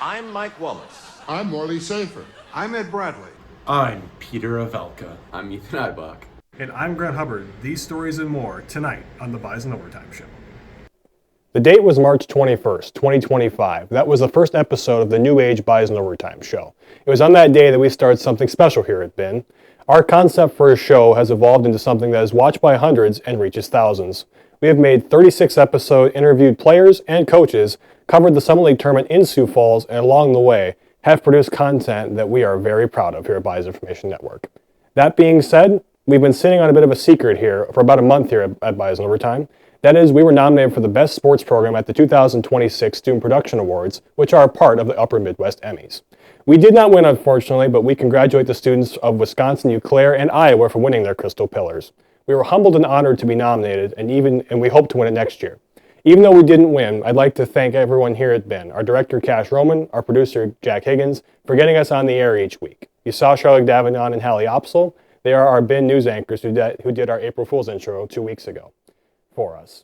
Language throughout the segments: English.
I'm Mike Wallace. I'm Morley Safer. I'm Ed Bradley. I'm Peter Avelka. I'm Ethan Eibach. And I'm Grant Hubbard. These stories and more tonight on the Bison Overtime Show. The date was March 21st, 2025. That was the first episode of the New Age Bison Overtime Show. It was on that day that we started something special here at BIN. Our concept for a show has evolved into something that is watched by hundreds and reaches thousands. We have made 36 episodes, interviewed players and coaches, covered the Summit League tournament in Sioux Falls, and along the way, have produced content that we are very proud of here at Bison Information Network. That being said, we've been sitting on a bit of a secret here for about a month here at Bison Overtime. That is, we were nominated for the Best Sports Program at the 2026 Student Production Awards, which are a part of the Upper Midwest Emmys. We did not win, unfortunately, but we congratulate the students of Wisconsin, Eau Claire, and Iowa for winning their Crystal Pillars. We were humbled and honored to be nominated, and we hope to win it next year. Even though we didn't win, I'd like to thank everyone here at BIN, our director, Cash Roman, our producer, Jack Higgins, for getting us on the air each week. You saw Charlotte Davignon and Hallie Opsel. They are our BIN news anchors who did our April Fool's intro 2 weeks ago for us.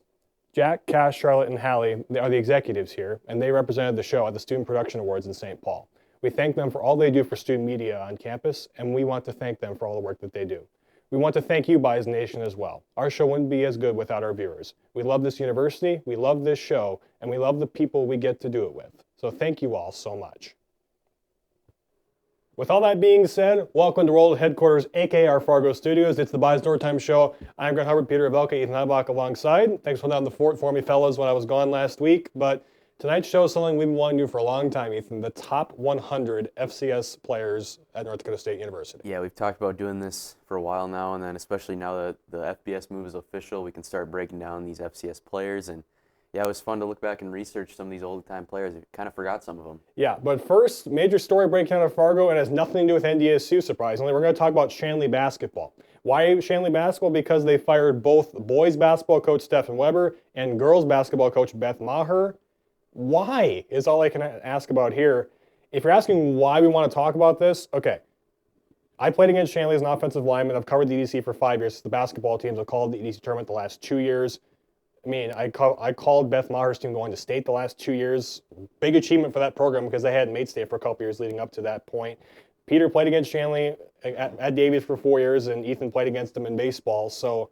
Jack, Cash, Charlotte, and Hallie are the executives here, and they represented the show at the Student Production Awards in St. Paul. We thank them for all they do for student media on campus, and we want to thank them for all the work that they do. We want to thank you, Bison Nation, as well. Our show wouldn't be as good without our viewers. We love this university, we love this show, and we love the people we get to do it with. So thank you all so much. With all that being said, welcome to World Headquarters, aka our Fargo Studios. It's the Bison Overtime Show. I'm Grant Hubbard, Peter Avelka, Ethan Eibach alongside. Thanks for holding down the fort for me, fellas, when I was gone last week. But tonight's show is something we've been wanting to do for a long time, Ethan. The top 100 FCS players at North Dakota State University. Yeah, we've talked about doing this for a while now, and then especially now that the FBS move is official, we can start breaking down these FCS players. And yeah, it was fun to look back and research some of these old-time players. I kind of forgot some of them. Yeah, but first, major story breaking out of Fargo, and has nothing to do with NDSU, surprisingly. We're going to talk about Shanley basketball. Why Shanley basketball? Because they fired both boys basketball coach Stephen Weber and girls basketball coach Beth Maher. Why is all I can ask about here. If you're asking why we want to talk about this, okay. I played against Shanley as an offensive lineman. I've covered the EDC for 5 years. The basketball teams have called the EDC tournament the last 2 years. I mean, I called Beth Maher's team going to state the last 2 years. Big achievement for that program because they hadn't made state for a couple years leading up to that point. Peter played against Shanley at Davies for 4 years, and Ethan played against him in baseball. So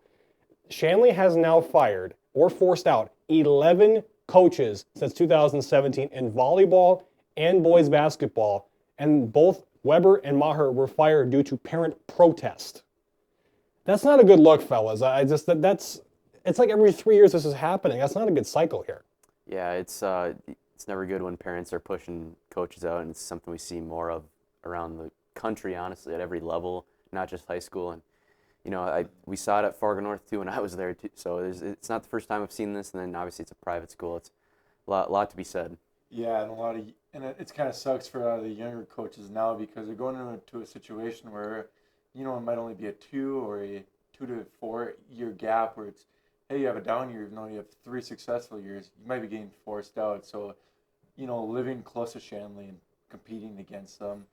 Shanley has now fired or forced out 11 coaches since 2017 in volleyball and boys basketball, and both Weber and Maher were fired due to parent protest. That's not a good look, fellas. It's like every 3 years this is happening. That's not a good cycle here. Yeah, it's never good when parents are pushing coaches out, and it's something we see more of around the country, honestly, at every level, not just high school. And you know, we saw it at Fargo North too when I was there too. So it's not the first time I've seen this, and then obviously it's a private school. It's a lot to be said. Yeah, and it kind of sucks for a lot of the younger coaches now because they're going into a situation where, you know, it might only be a 2 or a 2 to 4 year gap where it's, hey, you have a down year, even though you have 3 successful years, you might be getting forced out. So, you know, living close to Shanley and competing against them,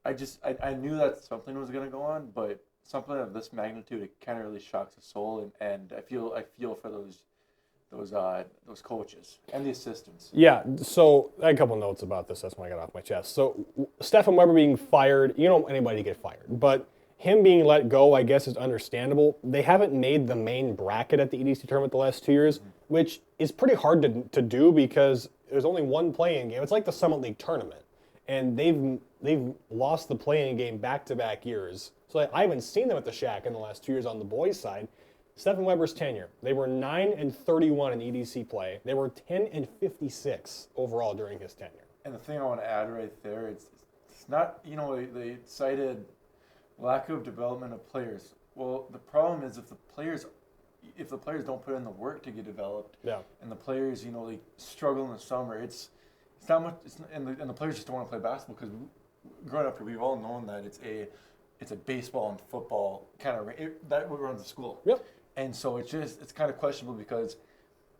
I knew that something was going to go on, but something of this magnitude, it kind of really shocks the soul, and I feel for those coaches and the assistants. Yeah, so I had a couple notes about this. That's when I got off my chest. So Stephen Weber being fired, you don't want anybody to get fired, but him being let go, I guess, is understandable. They haven't made the main bracket at the EDC tournament the last 2 years, which is pretty hard to do because there's only one play-in game. It's like the Summit League tournament, and they've lost the play-in game back-to-back years. So I haven't seen them at the Shack in the last 2 years on the boys' side. Stephen Weber's tenure, they were 9-31 in EDC play. They were 10-56 overall during his tenure. And the thing I want to add right there, it's not, you know, they cited lack of development of players. Well, the problem is if the players don't put in the work to get developed, and the players, you know, they struggle in the summer, it's not much. And the players just don't want to play basketball because growing up, we've all known that it's a baseball and football kind of that runs the school. Yep. And so it's kind of questionable because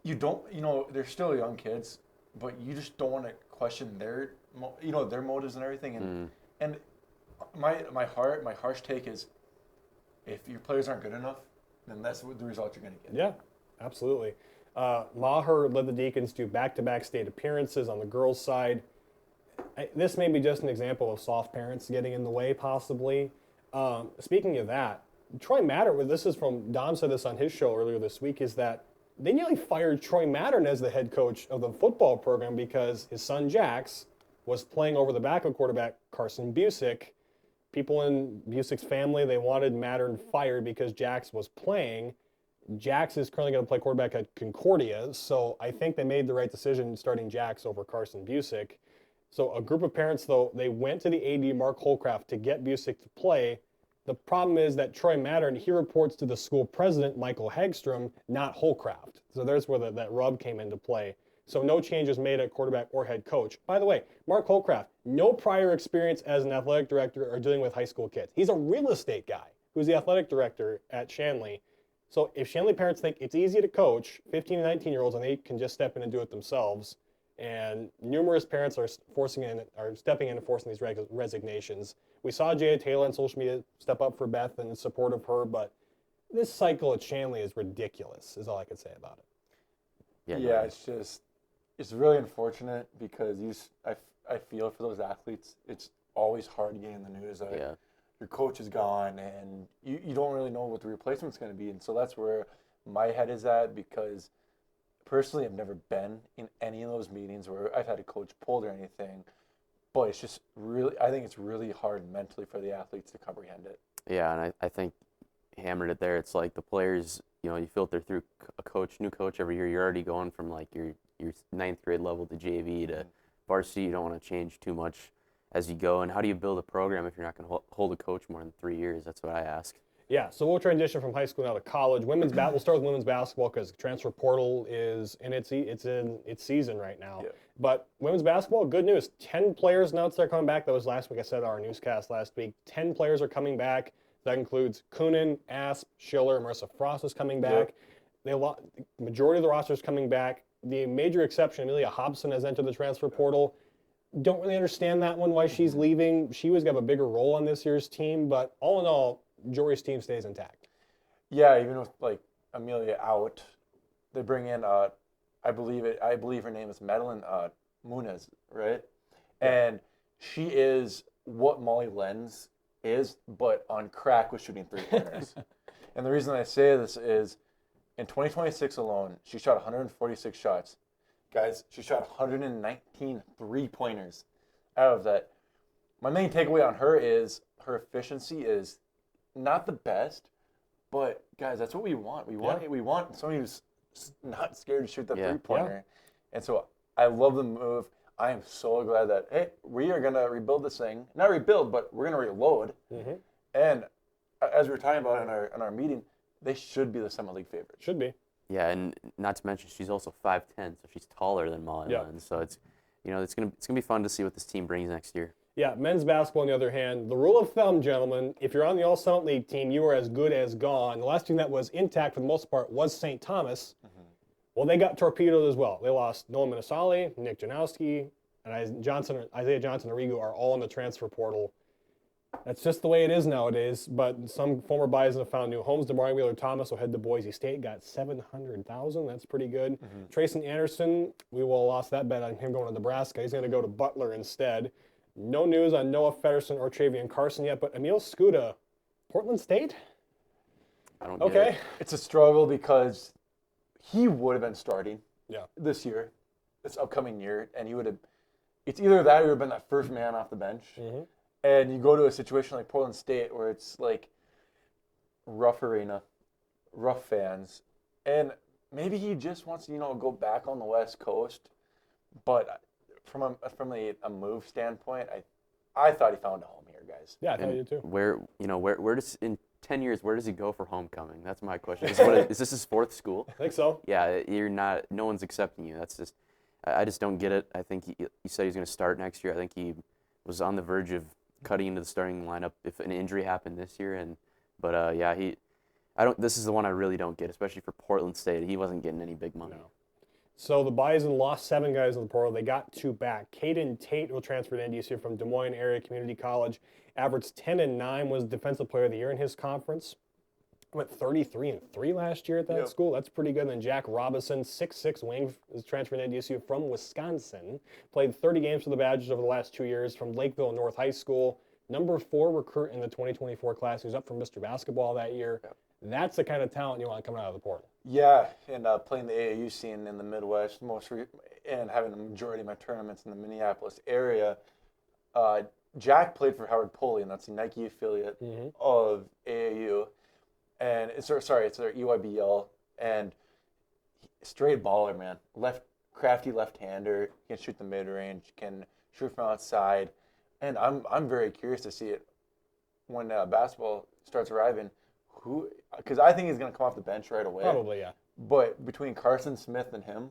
they're still young kids, but you just don't want to question their motives and everything. And my harsh take is, if your players aren't good enough, then that's the result you're going to get. Yeah, absolutely. Maher led the Deacons to back-to-back state appearances on the girls' side. This may be just an example of soft parents getting in the way, possibly. Speaking of that, Troy Matter, this is from, Dom said this on his show earlier this week, is that they nearly fired Troy Mattern as the head coach of the football program because his son Jax was playing over the backup quarterback Carson Busick. People in Busick's family, they wanted Mattern fired because Jax was playing. Jax is currently going to play quarterback at Concordia, so I think they made the right decision starting Jax over Carson Busick. So a group of parents, though, they went to the AD, Mark Holcraft, to get Busick to play. The problem is that Troy Mattern, he reports to the school president, Michael Hagstrom, not Holcraft. So there's where that rub came into play. So no changes made at quarterback or head coach. By the way, Mark Holcraft, no prior experience as an athletic director or dealing with high school kids. He's a real estate guy who's the athletic director at Shanley. So if Shanley parents think it's easy to coach 15 and 19-year-olds and they can just step in and do it themselves, and numerous parents are stepping in and forcing these resignations. We saw Jada Taylor on social media step up for Beth in support of her, but this cycle at Shanley is ridiculous, is all I can say about it. Yeah, it's really unfortunate because I feel for those athletes. It's always hard getting the news that your coach is gone and you don't really know what the replacement's going to be. And so that's where my head is at, because personally I've never been in any of those meetings where I've had a coach pulled or anything. But it's just really, I think it's really hard mentally for the athletes to comprehend it. Yeah, and I think hammered it there. It's like the players, you filter through new coach every year. You're already going from like your ninth grade level to JV to varsity. You don't want to change too much as you go. And how do you build a program if you're not going to hold a coach more than 3 years? That's what I ask. Yeah, so we'll transition from high school now to college. We'll start with women's basketball because transfer portal is in its season right now. Yeah. But women's basketball, good news. 10 players announced they're coming back. That was last week. I said our newscast last week. 10 players are coming back. That includes Coonan, Asp, Schiller, Marissa Frost is coming back. The majority of the roster is coming back. The major exception, Amelia Hobson, has entered the transfer portal. Don't really understand that one, why she's leaving. She was going to have a bigger role on this year's team, but all in all, Jory's team stays intact. Yeah, even with like Amelia out, they bring in I believe her name is Madeline Muniz, right? Yeah. And she is what Molly Lenz is, but on crack with shooting three-pointers. And the reason I say this is in 2026 alone, she shot 146 shots. Guys, she shot 119 three-pointers out of that. My main takeaway on her is her efficiency is not the best, but guys, that's what we want. We want somebody who's not scared to shoot that three-pointer. Yeah. And so I love the move. I am so glad that, hey, we are going to rebuild this thing. Not rebuild, but we're going to reload. Mm-hmm. And as we were talking about in our meeting, they should be the Summit League favorite. Should be. Yeah, and not to mention she's also 5'10", so she's taller than Molly Lenz. So it's gonna be fun to see what this team brings next year. Yeah, men's basketball, on the other hand, the rule of thumb, gentlemen, if you're on the All-Summit League team, you are as good as gone. The last team that was intact for the most part was St. Thomas. Mm-hmm. Well, they got torpedoed as well. They lost Noah Minasali, Nick Janowski, and Isaiah Johnson Arrigo are all in the transfer portal. That's just the way it is nowadays, but some former Bison have found new homes. DeMario Wheeler-Thomas will head to Boise State, got $700,000. That's pretty good. Mm-hmm. Trayson Anderson, we will have lost that bet on him going to Nebraska. He's going to go to Butler instead. No news on Noah Feddersen or Travian Carson yet, but Emil Skuda, Portland State? I don't get it. It's a struggle because he would have been starting this year, this upcoming year, and he would have – it's either that or he would have been that first man off the bench. Mm-hmm. And you go to a situation like Portland State where it's like rough arena, rough fans, and maybe he just wants to, go back on the West Coast. But from a move standpoint, I thought he found a home here, guys. Yeah, I thought you too. Where does in 10 years where does he go for homecoming? That's my question. Is this his fourth school? I think so. Yeah, you're not. No one's accepting you. That's just. I just don't get it. I think he said he's going to start next year. I think he was on the verge of cutting into the starting lineup if an injury happened this year, this is the one I really don't get, especially for Portland State. He wasn't getting any big money. No. So the Bison lost 7 guys in the portal. They got 2 back. Caden Tate will transfer to NDSU from Des Moines Area Community College. Averaged 10 and 9, was Defensive Player of the Year in his conference. went 33-3 last year at that Yep. school. That's pretty good. And then Jack Robinson, 6'6" wing, is transferred to NDSU from Wisconsin. Played 30 games for the Badgers over the last 2 years from Lakeville North High School. Number 4 recruit in the 2024 class. He was up for Mr. Basketball that year. Yep. That's the kind of talent you want coming out of the portal. Yeah, and playing the AAU scene in the Midwest, and having the majority of my tournaments in the Minneapolis area. Jack played for Howard Pulley, and that's the Nike affiliate of AAU. And it's their EYBL, and straight baller, man. Crafty left-hander, can shoot the mid-range, can shoot from outside, and I'm very curious to see it when basketball starts arriving. Because I think he's going to come off the bench right away. Probably, yeah. But between Carson Smith and him,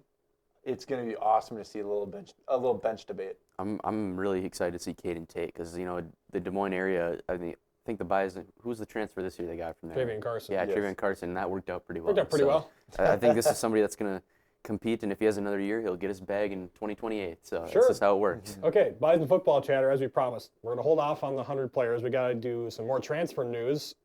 it's going to be awesome to see a little bench debate. I'm really excited to see Caden Tate because the Des Moines area. I think the Bison. Who's the transfer this year they got from there? Travion Carson. Yeah, Yes. Travion Carson. That worked out pretty well. Worked out pretty well. I think this is somebody that's going to compete, and if he has another year, he'll get his bag in 2028. So Sure. that's just how it works. Okay, Bison football chatter, as we promised. We're going to hold off on the 100 players. We got to do some more transfer news.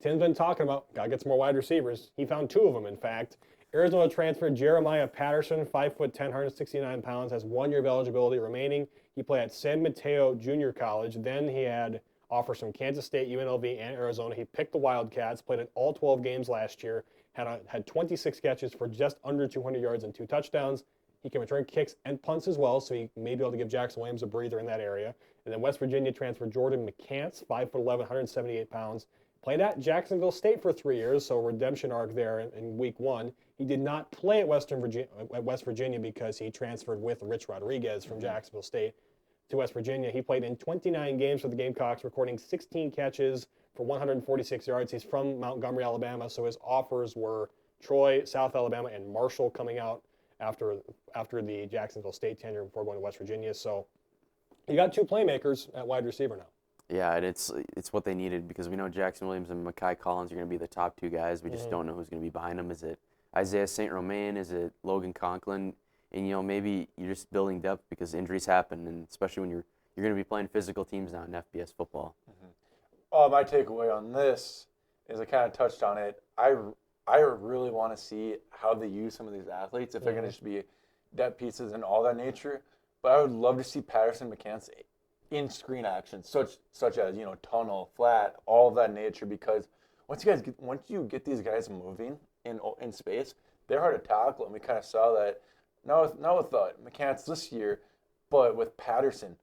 Tim's been talking about, got to get some more wide receivers. He found 2 of them, in fact. Arizona transfer Jeremiah Patterson, 5'10", 169 pounds, has 1 year of eligibility remaining. He played at San Mateo Junior College. Then he had offers from Kansas State, UNLV, and Arizona. He picked the Wildcats, played in all 12 games last year, had 26 catches for just under 200 yards and 2 touchdowns. He can return kicks and punts as well, so he may be able to give Jackson Williams a breather in that area. And then West Virginia transfer Jordan McCants, 5'11", 178 pounds. Played at Jacksonville State for 3 years, so redemption arc there in week 1. He did not play at West Virginia because he transferred with Rich Rodriguez from Jacksonville State to West Virginia. He played in 29 games for the Gamecocks, recording 16 catches for 146 yards. He's from Montgomery, Alabama, so his offers were Troy, South Alabama, and Marshall coming out after the Jacksonville State tenure before going to West Virginia. So you got 2 playmakers at wide receiver now. Yeah, and it's what they needed because we know Jackson Williams and Mekhi Collins are going to be the top 2 guys. We just don't know who's going to be behind them. Is it Isaiah St. Romain? Is it Logan Conklin? And maybe you're just building depth because injuries happen, and especially when you're going to be playing physical teams now in FBS football. My takeaway on this is I kind of touched on it. I really want to see how they use some of these athletes if they're going to just be depth pieces and all that nature. But I would love to see Patterson McCants in screen action, such as tunnel, flat, all of that nature. Because once you get these guys moving in space, they're hard to tackle, and we kind of saw that. Not with McCants this year, but with Patterson,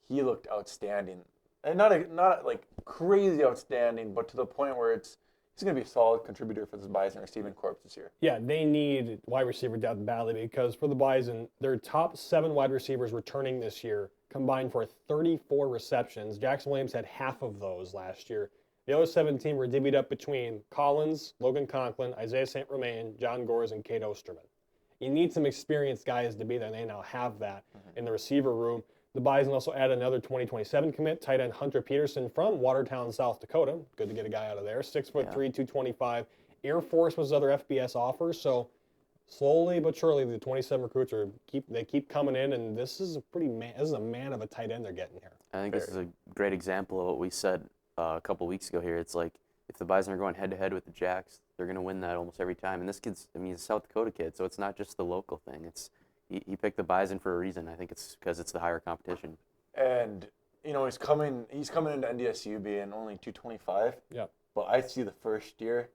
he looked outstanding, and not like crazy outstanding, but to the point where he's going to be a solid contributor for this Bison receiving corps this year. Yeah, they need wide receiver depth badly because for the Bison, their top 7 wide receivers returning this year combined for 34 receptions. Jackson Williams had half of those last year. The other 17 were divvied up between Collins, Logan Conklin, Isaiah St. Romain, John Gores, and Kate Osterman. You need some experienced guys to be there, and they now have that in the receiver room. The Bison also added another 2027 commit, tight end Hunter Peterson from Watertown, South Dakota. Good to get a guy out of there. 6'3", 225. Air Force was other FBS offers, so slowly but surely the 27 recruits keep coming in, and this is a man of a tight end they're getting here. I think this is a great example of what we said a couple weeks ago here. It's like if the Bison are going head-to-head with the Jacks, they're going to win that almost every time. And this kid's, he's a South Dakota kid, so it's not just the local thing. He picked the Bison for a reason. I think it's because it's the higher competition. And he's coming into NDSU being only 225. Yeah. But I see the first year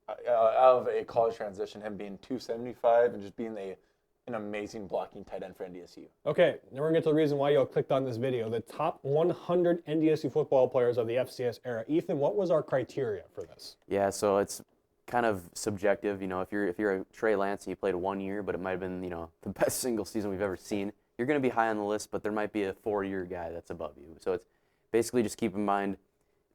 out of a college transition, him being 275 and just being an amazing blocking tight end for NDSU. Okay, now we're going to get to the reason why you all clicked on this video. The top 100 NDSU football players of the FCS era. Ethan, what was our criteria for this? Yeah, so it's kind of subjective. If you're a Trey Lance and you played 1 year, but it might have been the best single season we've ever seen, you're going to be high on the list, but there might be a 4-year guy that's above you. So it's basically just keep in mind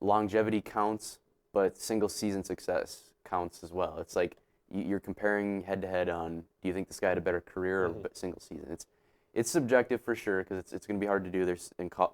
longevity counts, but single season success counts as well. It's like you're comparing head-to-head on, do you think this guy had a better career or single season? It's subjective for sure because it's going to be hard to do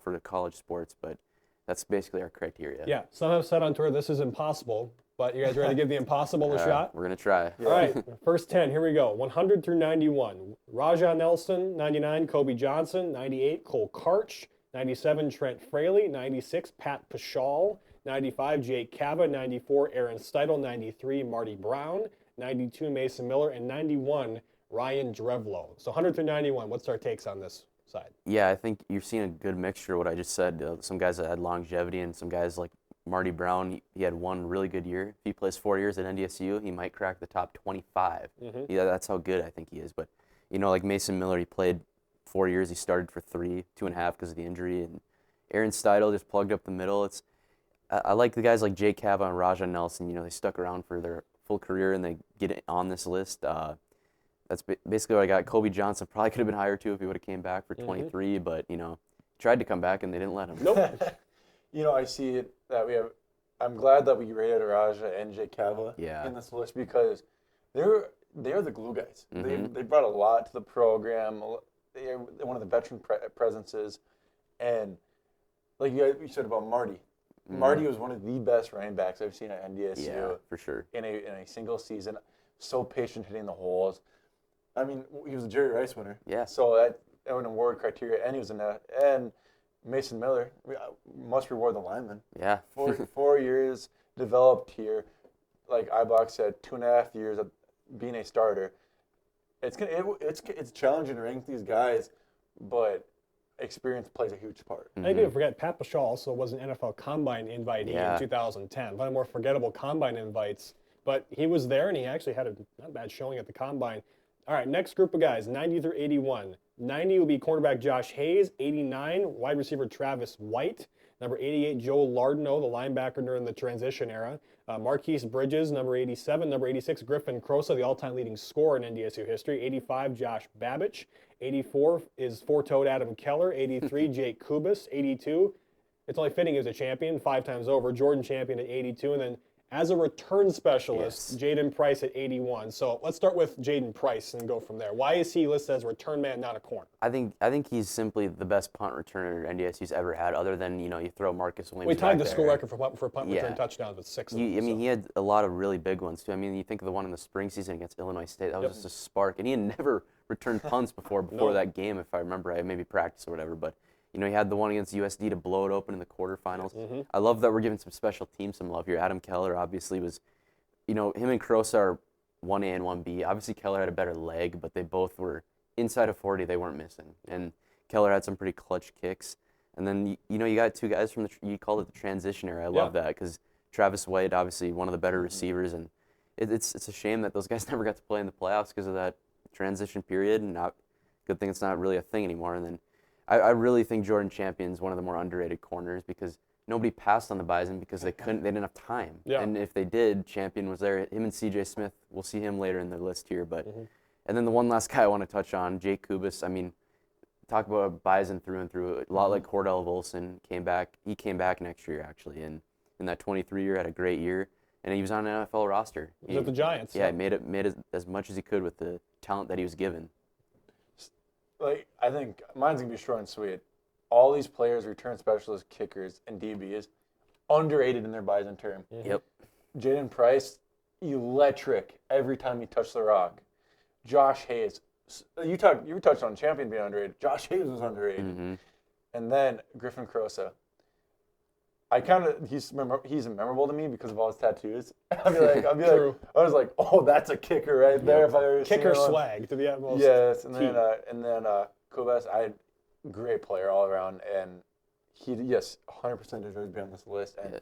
for the college sports, but that's basically our criteria. Yeah, some have said on Twitter this is impossible, but you guys ready to give the impossible a shot? We're going to try. All right, first 10, here we go. 100 through 91. Rajah Nelson, 99, Kobe Johnson, 98, Cole Karch, 97, Trent Fraley, 96, Pat Pashal, 95, Jake Cava. 94, Aaron Steidel. 93, Marty Brown. 92, Mason Miller. And 91, Ryan Drevlo. So 100 through 91, what's our takes on this side? Yeah, I think you're seeing a good mixture of what I just said. Some guys that had longevity and some guys like Marty Brown, he had one really good year. If he plays 4 years at NDSU, he might crack the top 25. Yeah, that's how good I think he is. But, like Mason Miller, he played 4 years. He started for 2.5 because of the injury. And Aaron Steidel just plugged up the middle. I like the guys like Jake Cava and Raja Nelson. They stuck around for their full career and they get on this list. That's basically what I got. Kobe Johnson probably could have been higher too if he would have came back for 23, but tried to come back and they didn't let him. Nope. I see it that we have. I'm glad that we rated Raja and Jake Cava in this list because they're the glue guys. They brought a lot to the program. They're one of the veteran presences, and like you said about Marty. Marty was one of the best running backs I've seen at NDSU. Yeah, for sure. In a single season, so patient hitting the holes. I mean, he was a Jerry Rice winner. Yeah. So that an award criteria, and he was in that. And Mason Miller, must reward the lineman. Yeah. 4 years developed here, like Ibach said, 2.5 years of being a starter. It's challenging to rank these guys, but experience plays a huge part. I think we forget Pat Pashaw also was an NFL Combine invitee in 2010. One of the more forgettable Combine invites, but he was there and he actually had a not bad showing at the Combine. All right, next group of guys, 90 through 81. 90 will be cornerback Josh Hayes. 89, wide receiver Travis White. Number 88, Joe Lardino, the linebacker during the transition era. Marquise Bridges, number 87. Number 86, Griffin Crosa, the all-time leading scorer in NDSU history. 85, Josh Babich. 84 is four-toed Adam Keller. 83, Jake Kubis. 82, it's only fitting he was a champion 5 times over. Jordan Champion at 82. And then as a return specialist, Jaden Price at 81. So let's start with Jaden Price and go from there. Why is he listed as a return man, not a corner? I think he's simply the best punt returner NDSU's ever had, other than, you throw Marcus Williams. We tied the school record for punt return touchdowns with 6 of them. He had a lot of really big ones, too. I mean, you think of the one in the spring season against Illinois State. That was just a spark. And he had never returned punts before that game, if I remember. I maybe practice or whatever, but he had the one against USD to blow it open in the quarterfinals. I love that we're giving some special teams some love here. Adam Keller obviously was, him and Crosa are 1A and 1B. Obviously Keller had a better leg, but they both were inside of 40. They weren't missing. And Keller had some pretty clutch kicks. And then, you got 2 guys from you called it the transition era. I love that because Travis White, obviously one of the better receivers. And it's a shame that those guys never got to play in the playoffs because of that transition period. And good thing it's not really a thing anymore. And then I really think Jordan Champion's one of the more underrated corners because nobody passed on the Bison because they didn't have time. Yeah. And if they did, Champion was there. Him and CJ Smith, we'll see him later in the list here. But and then the one last guy I want to touch on, Jake Kubis. I mean, talk about a Bison through and through. A lot like Cordell Volson came back. He came back next year actually, and in that 23 year had a great year, and he was on an NFL roster. He was at the Giants. Yeah, he made as much as he could with the talent that he was given. Like, I think mine's going to be short and sweet. All these players, return specialists, kickers, and DBs, underrated in their Bison term. Yep. Jaden Price, electric every time he touched the rock. Josh Hayes, you touched on Champion being underrated. Josh Hayes was underrated. And then Griffin Crosa. He's memorable to me because of all his tattoos. I was like, oh, that's a kicker right there. If I ever kicker swag to the utmost. Yes, and then Kubas, great player all around, and he 100% deserves to be on this list, and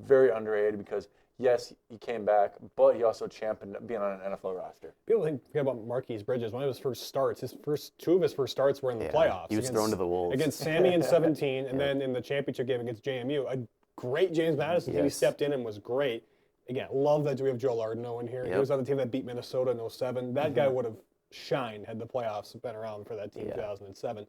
very underrated because yes, he came back, but he also championed being on an NFL roster. People forget about Marquise Bridges. One of his first starts, 2 of his first starts were in the playoffs. He was thrown to the wolves against Sammy in 17, and then in the championship game against JMU. A great James Madison team. He stepped in and was great. Again, love that we have Joe Lardino in here. He was on the team that beat Minnesota in 07. That guy would have shined had the playoffs been around for that team in 2007.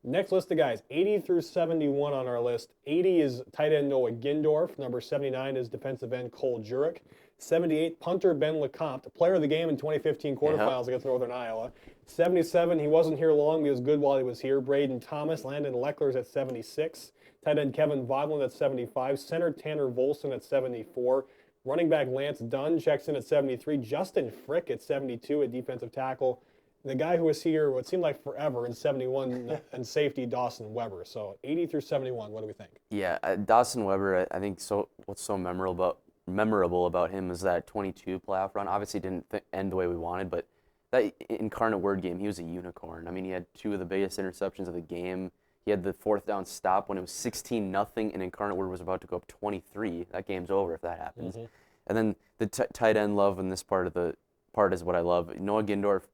Next list of guys, 80 through 71 on our list. 80 is tight end Noah Gindorf. Number 79 is defensive end Cole Jurek. 78, punter Ben LeCompte, player of the game in 2015 quarterfinals against Northern Iowa. 77, he wasn't here long, but he was good while he was here. Braden Thomas, Landon Leckler's at 76. Tight end Kevin Vodlin at 75. Center Tanner Volson at 74. Running back Lance Dunn checks in at 73. Justin Frick at 72 at defensive tackle. the guy who was here what seemed like forever in 71 and safety, Dawson Weber. So 80 through 71, what do we think? Yeah, Dawson Weber, I think what's so memorable about him is that 22 playoff run. Obviously didn't end the way we wanted, but that incarnate word game, he was a unicorn. I mean, he had 2 of the biggest interceptions of the game. He had the 4th down stop when it was 16-0 and Incarnate Word was about to go up 23. That game's over if that happens. Mm-hmm. And then the tight end love in this part is what I love. Noah Gindorf,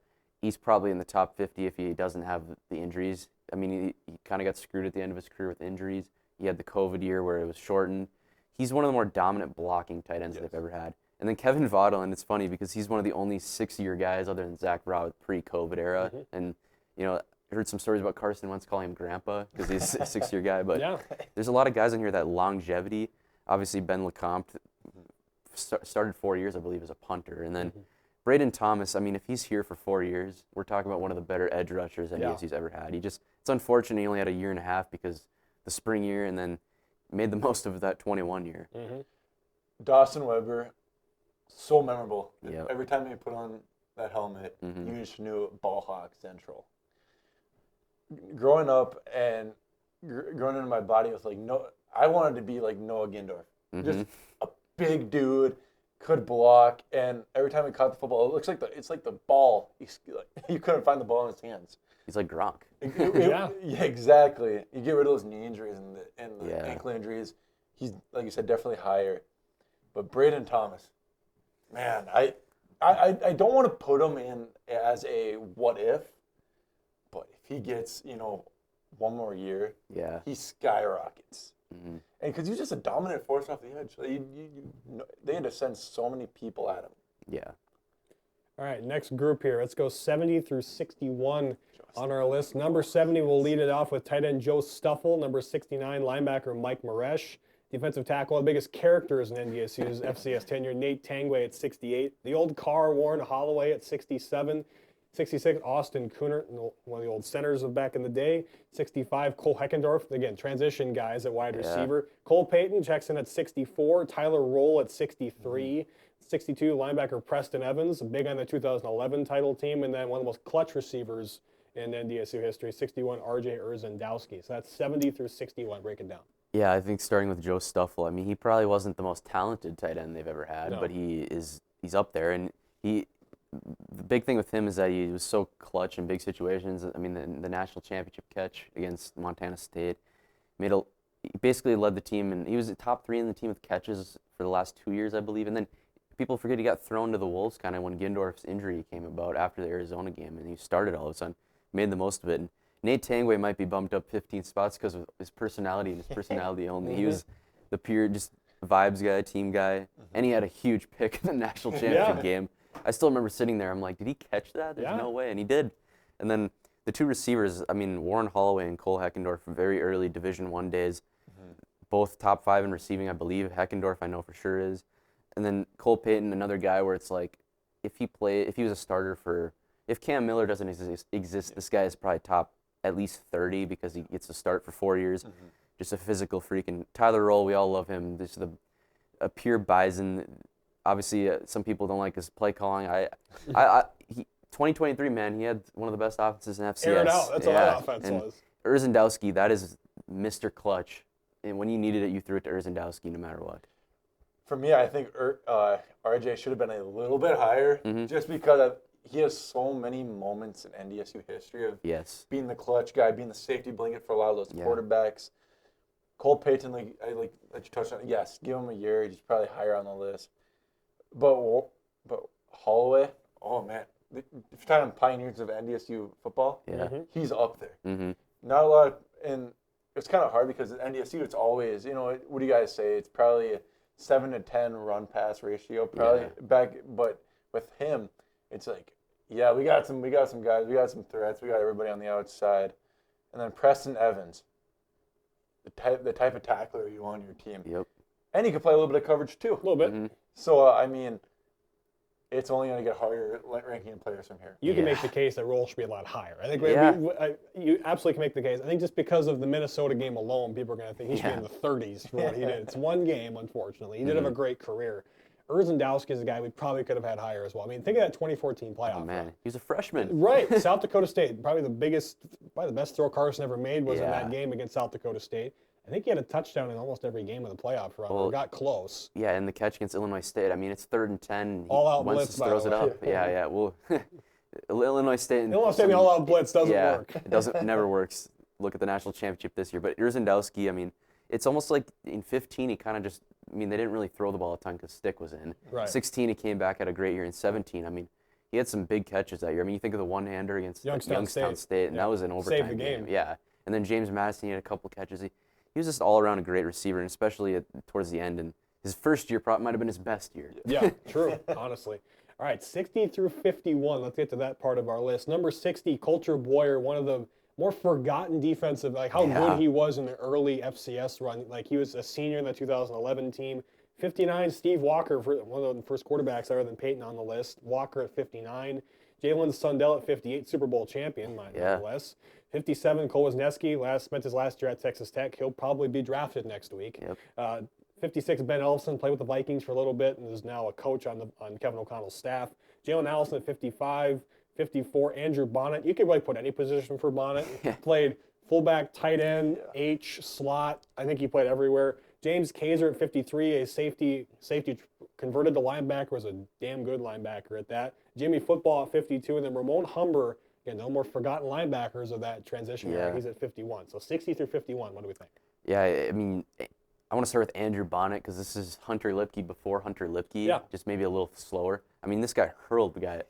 he's probably in the top 50 if he doesn't have the injuries. I mean, he kind of got screwed at the end of his career with injuries. He had the COVID year where it was shortened. He's one of the more dominant blocking tight ends they've ever had. And then Kevin Vaughton, and it's funny because he's one of the only 6-year guys other than Zach Brown pre-COVID era. Mm-hmm. And, I heard some stories about Carson Wentz calling him grandpa because he's a 6-year guy. But there's a lot of guys in here that longevity. Obviously, Ben LeCompte started 4 years, I believe, as a punter. And then Braden Thomas, I mean, if he's here for 4 years, we're talking about one of the better edge rushers NDSU's ever had. It's unfortunate he only had a year and a half because the spring year and then made the most of that 21 year. Mm-hmm. Dawson Weber, so memorable. Yep. Every time he put on that helmet, you just knew Ball Hawk Central. Growing up and growing into my body was like, I wanted to be like Noah Gindorf. Just a big dude, could block, and every time he caught the football, it looks like it's like the ball. You couldn't find the ball in his hands. He's like Gronk. Yeah, exactly. You get rid of those knee injuries and the ankle injuries. He's, like you said, definitely higher. But Braden Thomas, man, I don't want to put him in as a what if, but if he gets, one more year, he skyrockets. Mm-hmm. And because he's just a dominant force off the edge. They had to send so many people at him. Yeah. All right, next group here. Let's go 70 through 61 on our list. Number 70 will lead it off with tight end Joe Stuffle. Number 69, linebacker Mike Maresh. Defensive tackle, the biggest characters in NDSU's FCS tenure, Nate Tangway at 68. The old car, Warren Holloway at 67. 66, Austin Kunert, one of the old centers of back in the day. 65, Cole Heckendorf, again, transition guys at wide receiver. Cole Payton checks in at 64. Tyler Roll at 63. 62, linebacker Preston Evans, big on the 2011 title team, and then one of the most clutch receivers in NDSU history, 61, RJ Urzendowski. So that's 70 through 61. Break it down. Yeah, I think starting with Joe Stuffle, I mean, he probably wasn't the most talented tight end they've ever had, but he's up there. And the big thing with him is that he was so clutch in big situations. I mean, the national championship catch against Montana State, he basically led the team, and he was top 3 in the team with catches for the last 2 years, I believe. And then people forget he got thrown to the Wolves kind of when Gindorf's injury came about after the Arizona game, and he started all of a sudden, made the most of it. And Nate Tangway might be bumped up 15 spots because of his personality and his personality only. He was the pure just vibes guy, team guy, and he had a huge pick in the national championship game. I still remember sitting there. I'm like, did he catch that? There's no way. And he did. And then the 2 receivers, I mean, Warren Holloway and Cole Heckendorf, very early Division I days, both top 5 in receiving, I believe. Heckendorf, I know for sure is. And then Cole Payton, another guy where it's like, if he was a starter if Cam Miller doesn't exist, this guy is probably top at least 30 because he gets to start for 4 years. Just a physical freak. And Tyler Roll, we all love him. This is a pure Bison. Obviously, some people don't like his play calling. 2023, man, he had one of the best offenses in FCS. Air it out. That's what that offense was. Urzendowski, that is Mr. Clutch. And when you needed it, you threw it to Urzendowski no matter what. For me, I think RJ should have been a little bit higher just because he has so many moments in NDSU history of being the clutch guy, being the safety blanket for a lot of those quarterbacks. Cole Payton, like you touched on, yes, give him a year. He's probably higher on the list. But Holloway, oh man, if you're talking pioneers of NDSU football, he's up there. Not a lot, and it's kind of hard because at NDSU it's always, what do you guys say? It's probably a 7 to 10 run pass ratio, probably back. But with him, it's like, yeah, we got some guys, we got some threats, we got everybody on the outside, and then Preston Evans, the type of tackler you want on your team. Yep. And he can play a little bit of coverage too. A little bit. So, I mean, it's only going to get harder ranking players from here. You can make the case that Roll should be a lot higher. I think you absolutely can make the case. I think just because of the Minnesota game alone, people are going to think he should be in the 30s for what he did. It's one game, unfortunately. He did have a great career. Urzendowski is a guy we probably could have had higher as well. I mean, think of that 2014 playoff. Oh, man. run. He was a freshman. Right. South Dakota State, probably the best throw Carson ever made was in Yeah. that game against South Dakota State. I think he had a touchdown in almost every game of the playoff run. Well, Or got close. Yeah, and the catch against Illinois State. I mean, it's 3rd and 10. All out Wentz blitz, just by throws the it way. up. Yeah. Well, Illinois State. Illinois State, the all-out blitz doesn't work. It never works. Look at the national championship this year. But Urzendowski, I mean, it's almost like in 15 he kind of just. I mean, they didn't really throw the ball a ton because Stick was in. Right. 16 he came back, had a great year. In 17, I mean, he had some big catches that year. I mean, you think of the one-hander against Youngstown State, and that was an overtime Saved the game. Yeah. And then James Madison, he had a couple catches. He was just all around a great receiver, and especially towards the end. And his first year probably might have been his best year. Yeah, true, honestly. All right, 60 through 51. Let's get to that part of our list. Number 60, Coulter Boyer, one of the more forgotten defensive, like how good he was in the early FCS run. Like he was a senior in the 2011 team. 59, Steve Walker, one of the first quarterbacks other than Peyton on the list. Walker at 59. Jalen Sundell at 58, Super Bowl champion, nonetheless. 57, Cole Wisniewski, spent his last year at Texas Tech. He'll probably be drafted next week. Yep. 56, Ben Elfson, played with the Vikings for a little bit and is now a coach on Kevin O'Connell's staff. Jalen Allison at 55. 54, Andrew Bonnet. You could really put any position for Bonnet. Played fullback, tight end, H, slot. I think he played everywhere. James Kaiser at 53, a safety converted to linebacker, was a damn good linebacker at that. Jimmy Football at 52, and then Ramon Humber, again, no more forgotten linebackers of that transition era. He's at 51. So 60 through 51, what do we think? Yeah, I mean, I want to start with Andrew Bonnet because this is Hunter Lipke before Hunter Lipke, just maybe a little slower. I mean, this guy hurled the guy.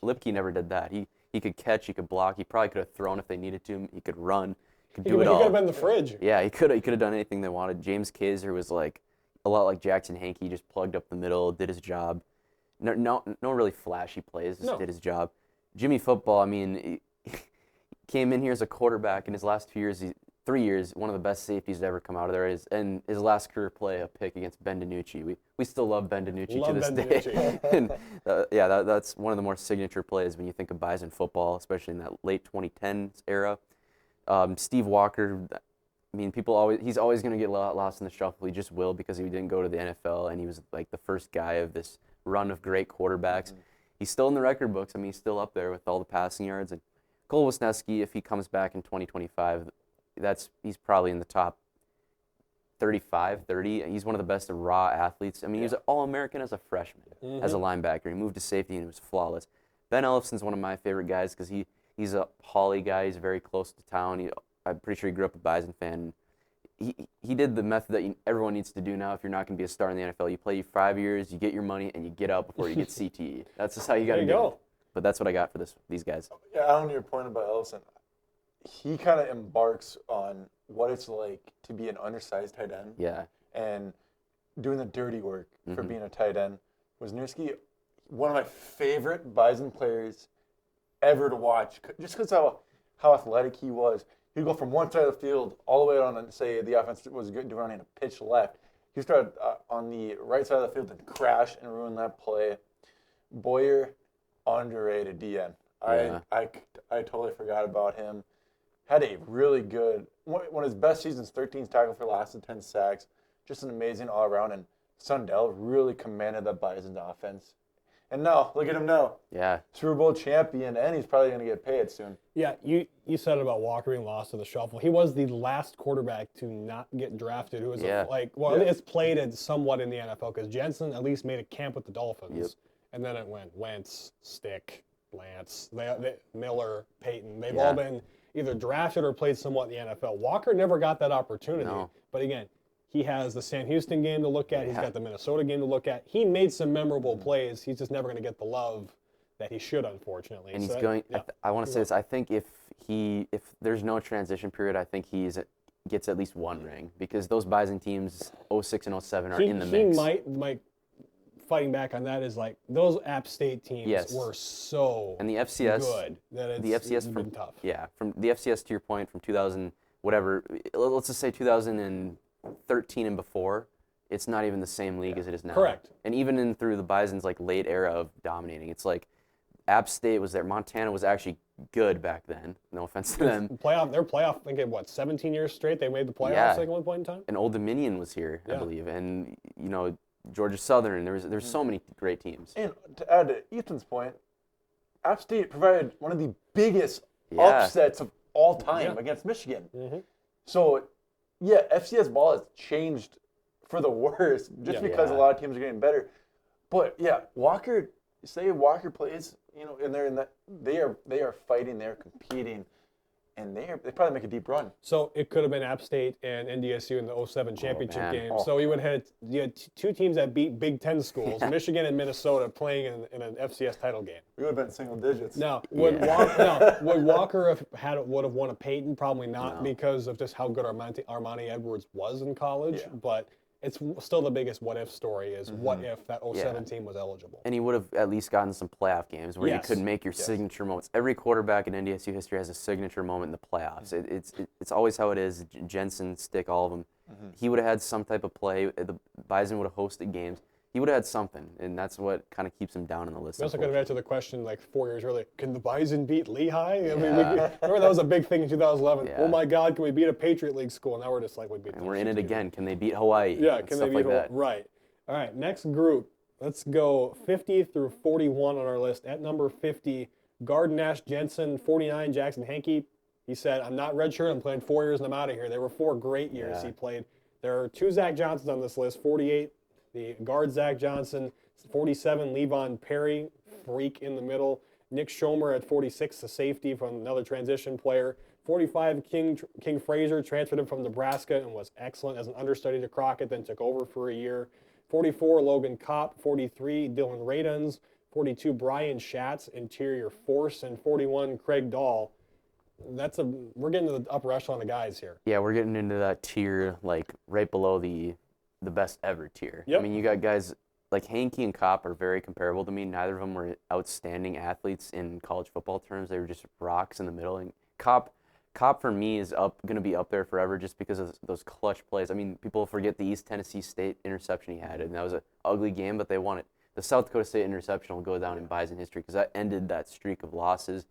Lipke never did that. He could catch, he could block, he probably could have thrown if they needed to. He could run, he could do it all. He could have been the fridge. Yeah, he could have done anything they wanted. James Kaiser was like a lot like Jackson Hankey, just plugged up the middle, did his job. No really flashy plays, just did his job. Jimmy Football, I mean, he came in here as a quarterback in his last 3 years, one of the best safeties to ever come out of there. And his last career play, a pick against Ben DiNucci. We still love Ben DiNucci to this day. And that's one of the more signature plays when you think of Bison football, especially in that late 2010s era. Steve Walker, I mean, he's always going to get lost in the shuffle. He just will because he didn't go to the NFL, and he was like the first guy of this run of great quarterbacks. He's still in the record books. I mean, he's still up there with all the passing yards. And Cole Wisniewski, if he comes back in 2025, he's probably in the top 35, 30. He's one of the best raw athletes. I mean, he was an All-American as a freshman, as a linebacker. He moved to safety and he was flawless. Ben Ellefson's one of my favorite guys because he's a Holly guy. He's very close to town. I'm pretty sure he grew up a Bison fan. He did the method that everyone needs to do now if you're not going to be a star in the NFL. You play 5 years, you get your money, and you get out before you get CTE. That's just how you got to do it. But that's what I got for these guys. Yeah, on your point about Ellison, he kind of embarks on what it's like to be an undersized tight end. Yeah. And doing the dirty work for being a tight end. Wisniewski, one of my favorite Bison players ever to watch, just because how athletic he was. He'd go from one side of the field all the way on, and say the offense was good running a pitch left. He started on the right side of the field and crash and ruin that play. Boyer, underrated DN. Yeah. I totally forgot about him. Had a really good, one of his best seasons, 13 tackles for loss and 10 sacks. Just an amazing all-around. And Sundell really commanded that Bison offense. And now, look at him now. Yeah. Super Bowl champion, and he's probably going to get paid soon. Yeah, you said about Walker being lost to the shuffle. He was the last quarterback to not get drafted who was it's played it somewhat in the NFL because Jensen at least made a camp with the Dolphins. Yep. And then it went Wentz, Stick, Lance, Miller, Peyton. They've all been either drafted or played somewhat in the NFL. Walker never got that opportunity. No. But again, he has the Sam Houston game to look at. He's got the Minnesota game to look at. He made some memorable plays. He's just never going to get the love that he should, unfortunately. And I want to say this. I think if there's no transition period, I think he gets at least one ring because those Bison teams, 06 and 07, are in the mix. He might fighting back on that is like those App State teams were so and the FCS good that it's been tough. Yeah, from the FCS to your point, from 2000 whatever, let's just say 2013 and before, it's not even the same league as it is now. Correct. And even through the Bison's like late era of dominating, it's like App State was there. Montana was actually good back then. No offense to them. Their playoff, I think, 17 years straight they made the playoffs at one point in time? And Old Dominion was here, I believe. And, Georgia Southern. There's so many great teams. And to add to Ethan's point, App State provided one of the biggest Yeah. upsets of all time against Michigan. So, yeah, FCS ball has changed for the worse just because a lot of teams are getting better. But yeah, Walker plays, and they're in that they are fighting, they're competing, and they probably make a deep run. So it could have been App State and NDSU in the 07 championship man. game. So you had two teams that beat Big Ten schools, Michigan and Minnesota, playing in an FCS title game. We would have been single digits. Now, would Walker would have won a Peyton? Probably not, because of just how good Armani Edwards was in college. Yeah. But it's still the biggest what-if story is what if that 07 team was eligible. And he would have at least gotten some playoff games where you could make your signature moments. Every quarterback in NDSU history has a signature moment in the playoffs. It's always how it is. Jensen, Stick, all of them. He would have had some type of play. The Bison would have hosted games. He would have had something, and that's what kind of keeps him down on the list. We also could have answered the question like 4 years earlier, can the Bison beat Lehigh? I mean, Yeah. remember that was a big thing in 2011. Yeah. Oh my God, can we beat a Patriot League school? Now we're just like, we beat And them. we're in it again. Can they beat Hawaii? Yeah, And can stuff they beat like Hawaii? that. Right. All right, next group. Let's go 50 through 41 on our list. At number 50, guard Nash Jensen, 49, Jackson Hankey. He said, I'm not redshirt, I'm playing 4 years and I'm out of here. They were 4 great years he played. There are 2 Zach Johnsons on this list, 48, the guard Zach Johnson, 47, Levon Perry, freak in the middle. Nick Schomer at 46, the safety from another transition player. 45, King Fraser, transferred him from Nebraska and was excellent as an understudy to Crockett, then took over for a year. 44, Logan Kopp. 43, Dylan Radens. 42, Brian Schatz, interior force. And 41, Craig Dahl. We're getting to the upper echelon of guys here. Yeah, we're getting into that tier, like right below the best ever tier. Yep. I mean, you got guys like Hankey and Kopp are very comparable to me. Neither of them were outstanding athletes in college football terms. They were just rocks in the middle. And Kopp for me is going to be up there forever just because of those clutch plays. I mean, people forget the East Tennessee State interception he had, and that was an ugly game, but they won it. The South Dakota State interception will go down in Bison history because that ended that streak of losses.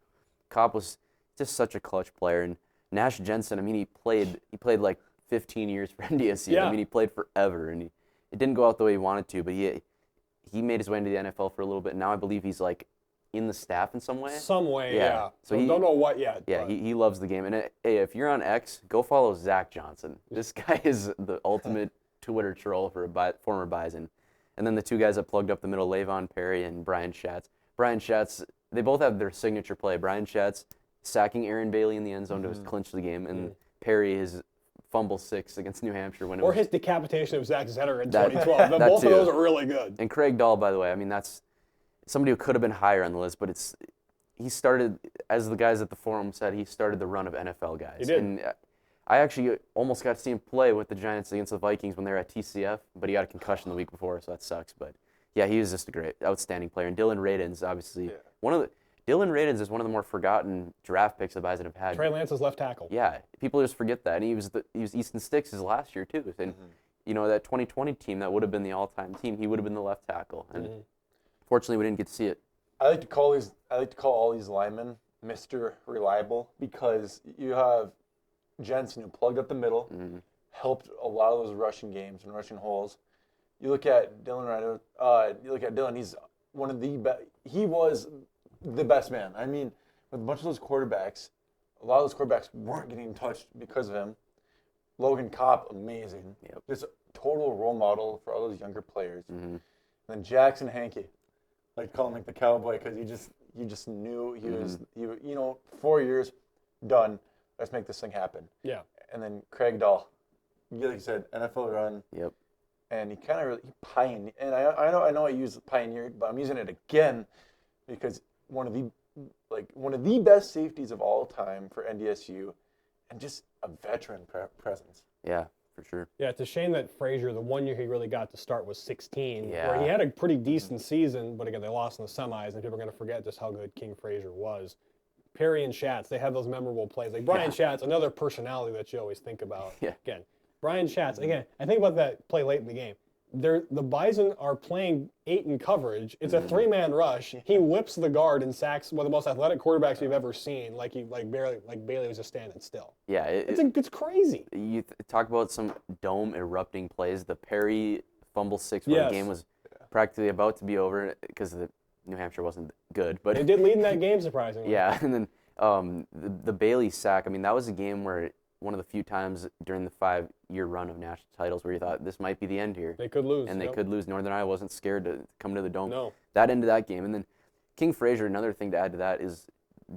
Kopp was just such a clutch player, and Nash Jensen, I mean, he played like 15 years for NDSU. Yeah. I mean, he played forever, and it didn't go out the way he wanted to, but he made his way into the NFL for a little bit. Now I believe he's like in the staff in some way. Some way, yeah. So Don't know what yet. Yeah, but. he loves the game. And hey, if you're on X, go follow Zach Johnson. This guy is the ultimate Twitter troll for a former Bison. And then the 2 guys that plugged up the middle, Levon Perry and Brian Schatz. Brian Schatz, they both have their signature play. Brian Schatz sacking Aaron Bailey in the end zone to clinch the game, and Perry his fumble 6 against New Hampshire when it Or was, his decapitation of Zach Zetter in That- 2012. that Both too. of those are really good. And Craig Dahl, by the way, I mean, that's somebody who could have been higher on the list, but he started, as the guys at the forum said, he started the run of NFL guys. He did. And I actually almost got to see him play with the Giants against the Vikings when they were at TCF, but he got a concussion the week before, so that sucks. But yeah, he was just a great, outstanding player. And Dylan Radens, obviously, Dylan Radens is one of the more forgotten draft picks the Bison have had. Trey Lance's left tackle. Yeah, people just forget that. And he was Easton Sticks his last year too. And that 2020 team that would have been the all-time team, he would have been the left tackle. And fortunately, we didn't get to see it. I like to call all these linemen Mr. Reliable because you have Jensen who plugged up the middle, helped a lot of those rushing games and rushing holes. You look at Dylan Dylan, he's one of the best. He was the best man. I mean, with a bunch of those quarterbacks, a lot of those quarterbacks weren't getting touched because of him. Logan Kopp, amazing. Yep. Just a total role model for all those younger players. And then Jackson Hankey, I like to call him like the cowboy because you just knew he was 4 years done. Let's make this thing happen. Yeah. And then Craig Dahl, like you said, NFL run. Yep. And he kind of really pioneered. And I know I used pioneered, but I'm using it again because one of the best safeties of all time for NDSU, and just a veteran presence. Yeah, for sure. Yeah, it's a shame that Frazier, the 1 year he really got to start was 16, Yeah. where he had a pretty decent season, but again, they lost in the semis, and people are going to forget just how good King Frazier was. Perry and Schatz, they have those memorable plays. Like Brian Schatz, another personality that you always think about. Yeah. Again, Brian Schatz, again, I think about that play late in the game. The Bison are playing 8 in coverage. It's a 3-man rush. He whips the guard and sacks one of the most athletic quarterbacks we've ever seen. Like Bailey was just standing still. Yeah, It's crazy. you talk about some dome erupting plays. The Perry fumble 6 where Yes. the game was practically about to be over because New Hampshire wasn't good. But They did lead in that game, surprisingly. yeah, and then the Bailey sack. I mean, that was a game where one of the few times during the 5-year run of national titles where you thought this might be the end here. They could lose. And they could lose. Northern Iowa wasn't scared to come to the Dome. No. That ended that game. And then King Fraser, another thing to add to that is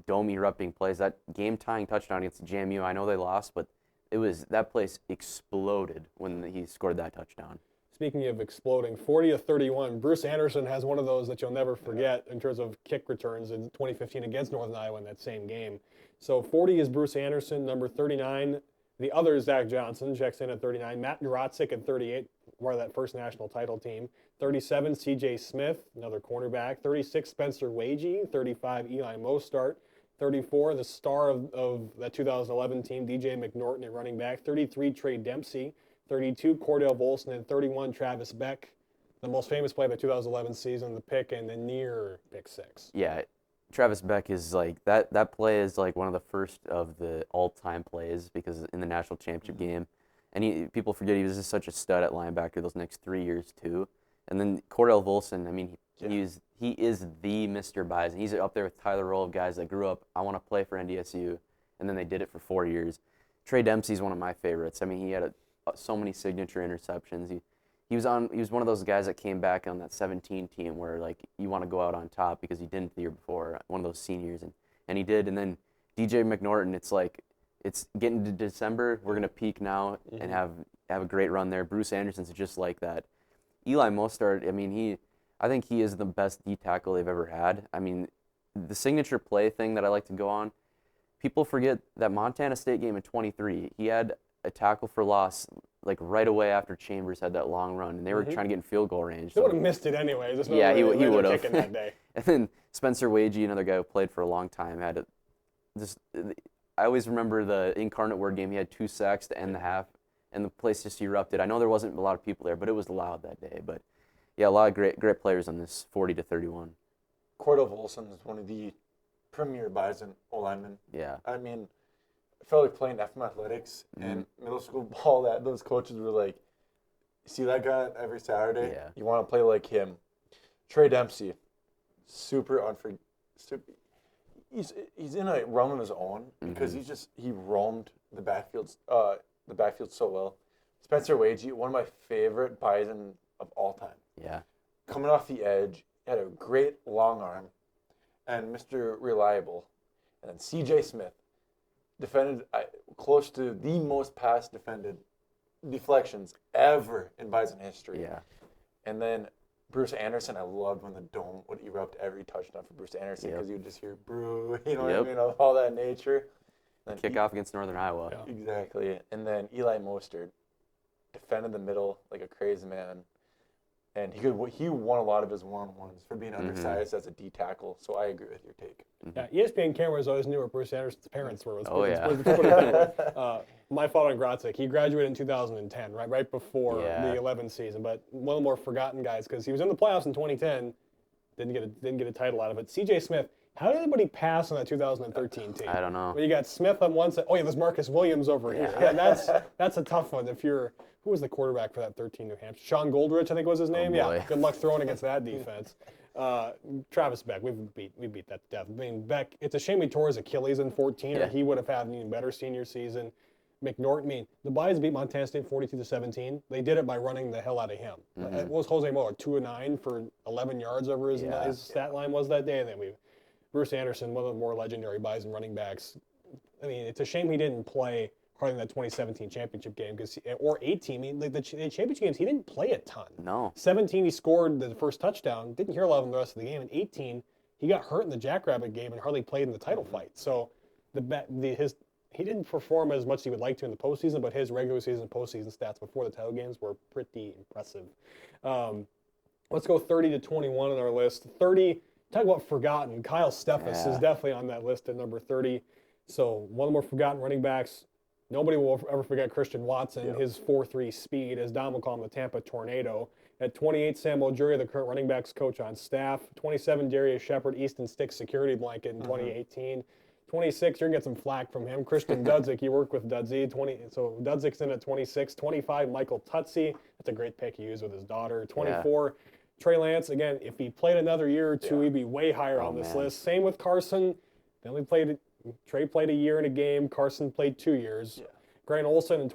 Dome erupting plays. That game-tying touchdown against JMU, I know they lost, but that place exploded when he scored that touchdown. Speaking of exploding, 40-31, Bruce Anderson has one of those that you'll never forget in terms of kick returns in 2015 against Northern Iowa in that same game. So 40 is Bruce Anderson, number 39. The other is Zach Johnson, checks in at 39. Matt Duratzik at 38, part of that first national title team. 37, C.J. Smith, another cornerback. 36, Spencer Wagee. 35, Eli Mostart. 34, the star of that 2011 team, DJ McNorton at running back. 33, Trey Dempsey. 32, Cordell Volson. And 31, Travis Beck. The most famous play of the 2011 season, the pick and the near pick 6. Yeah, Travis Beck is like, that play is like one of the first of the all-time plays because in the national championship game. And people forget he was just such a stud at linebacker those next 3 years too. And then Cordell Volson, I mean, he is the Mr. Bison. He's up there with Tyler Roll of guys that grew up, I want to play for NDSU, and then they did it for 4 years. Trey Dempsey's one of my favorites. I mean, he had so many signature interceptions. He was one of those guys that came back on that 17 team where like you want to go out on top because he didn't the year before, one of those seniors, and he did. And then DJ McNorton, it's like it's getting to December, we're gonna peak now and have a great run there. Bruce Anderson's just like that. Eli Mostart, I mean, I think he is the best D tackle they've ever had. I mean, the signature play thing that I like to go on, people forget that Montana State game in 23, he had a tackle for loss like right away after Chambers had that long run, and they were trying to get in field goal range. They would have missed it anyway. Yeah, he would have. That day. And then Spencer Wagee, another guy who played for a long time, I always remember the Incarnate Word game. He had 2 sacks to end the half, and the place just erupted. I know there wasn't a lot of people there, but it was loud that day. But yeah, a lot of great players on this 40-31. Cordell Volson is one of the premier Bison O-linemen. Yeah. I mean, I felt like playing FM athletics and middle school ball that those coaches were like, see that guy every Saturday? Yeah. You want to play like him. Trey Dempsey, super unforgettable. He's in a realm of his own because he roamed the backfield so well. Spencer Wagee, one of my favorite Bison of all time. Yeah. Coming Off the edge, had a great long arm, and Mr. Reliable, and then C.J. Smith defended close to the most pass defended deflections ever in Bison history. Yeah. And then Bruce Anderson, I loved when the Dome would erupt every touchdown for Bruce Anderson because you would just hear "Brew," you know what I mean, of all that nature. And Kickoff against Northern Iowa. Yeah. Exactly. And then Eli Mostert defended the middle like a crazy man. And he won a lot of his one-on-ones for being undersized as a D tackle. So I agree with your take. Yeah, ESPN cameras always knew where Bruce Anderson's parents were. My father in Grotzik, he graduated in 2010, right before the 11 season. But one of the more forgotten guys because he was in the playoffs in 2010, didn't get a title out of it. C.J. Smith, how did anybody pass on that 2013 team? I don't know. Well, you got Smith on one side. Oh yeah, there's Marcus Williams over here. Yeah, that's a tough one. Who was the quarterback for that 13 New Hampshire? Sean Goldrich, I think was his name. Boy. Good luck throwing against that defense. Travis Beck, we beat that to death. I mean, Beck, it's a shame he tore his Achilles in 14, or he would have had an even better senior season. McNorton, I mean, the Bison beat Montana State 42-17. They did it by running the hell out of him. What was Jose Moa, 2-9 for 11 yards over his stat line was that day? And then Bruce Anderson, one of the more legendary Bison running backs. I mean, it's a shame he didn't play hardly in that 2017 championship game, or 18. I mean, the championship games, he didn't play a ton. No. 17, he scored the first touchdown. Didn't hear a lot of him the rest of the game. And 18, he got hurt in the Jackrabbit game and hardly played in the title fight. So he didn't perform as much as he would like to in the postseason, but his regular season and postseason stats before the title games were pretty impressive. Let's go 30-21 on our list. 30, talk about forgotten. Kyle Steffes is definitely on that list at number 30. So one of the more forgotten running backs. Nobody will ever forget Christian Watson, his 4.3 speed, as Don will call him, the Tampa Tornado. At 28, Sam Ojuria, the current running backs coach on staff. 27, Darius Shepard, Easton Stick security blanket in 2018. 26, you're going to get some flack from him. Christian Dudzik, you work with Dudsy. So Dudzik's in at 26. 25, Michael Tutsi. That's a great pick he used with his daughter. 24, Trey Lance. Again, if he played another year or two, he'd be way higher on this list. Same with Carson. Trey played a year in a game. Carson played 2 years. Yeah. Grant Olson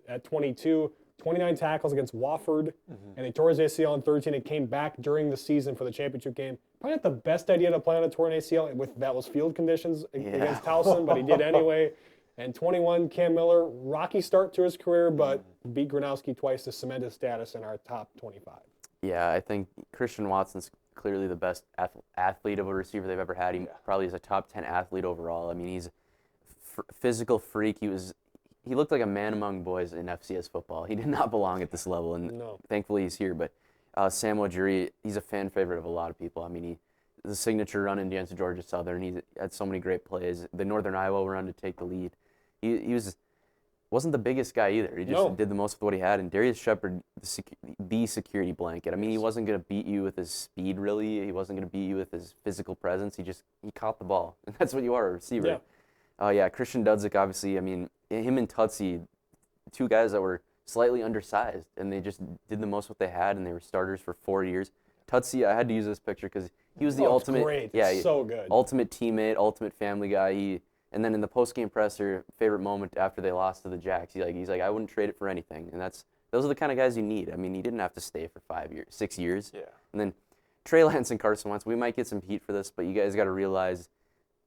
at 22. 29 tackles against Wofford, and he tore his ACL in 13 and came back during the season for the championship game. Probably not the best idea to play on a torn ACL with that was field conditions against Towson, but he did anyway. And 21, Cam Miller, rocky start to his career, but beat Gronowski twice to cement his status in our top 25. Yeah, I think Christian Watson's clearly the best athlete of a receiver they've ever had. He probably is a top 10 athlete overall. I mean, he's a physical freak. He looked like a man among boys in FCS football. He did not belong at this level, and thankfully he's here. But Sam Ojiri, he's a fan favorite of a lot of people. I mean, the signature run in against Georgia Southern, he had so many great plays. The Northern Iowa run to take the lead. He wasn't the biggest guy either. He just did the most with what he had. And Darius Shepard, the security blanket. I mean, he wasn't going to beat you with his speed, really. He wasn't going to beat you with his physical presence. He caught the ball. And that's what you are, a receiver. Christian Dudzik, obviously, I mean, him and Tutsi, two guys that were slightly undersized, and they just did the most what they had, and they were starters for 4 years. Tutsi, I had to use this picture because he was the ultimate, great. It's so good. Ultimate teammate, ultimate family guy. And then in the post-game presser, favorite moment after they lost to the Jacks, he's like, I wouldn't trade it for anything, and those are the kind of guys you need. I mean, he didn't have to stay for 6 years. Yeah. And then Trey Lance and Carson Wentz, we might get some heat for this, but you guys got to realize,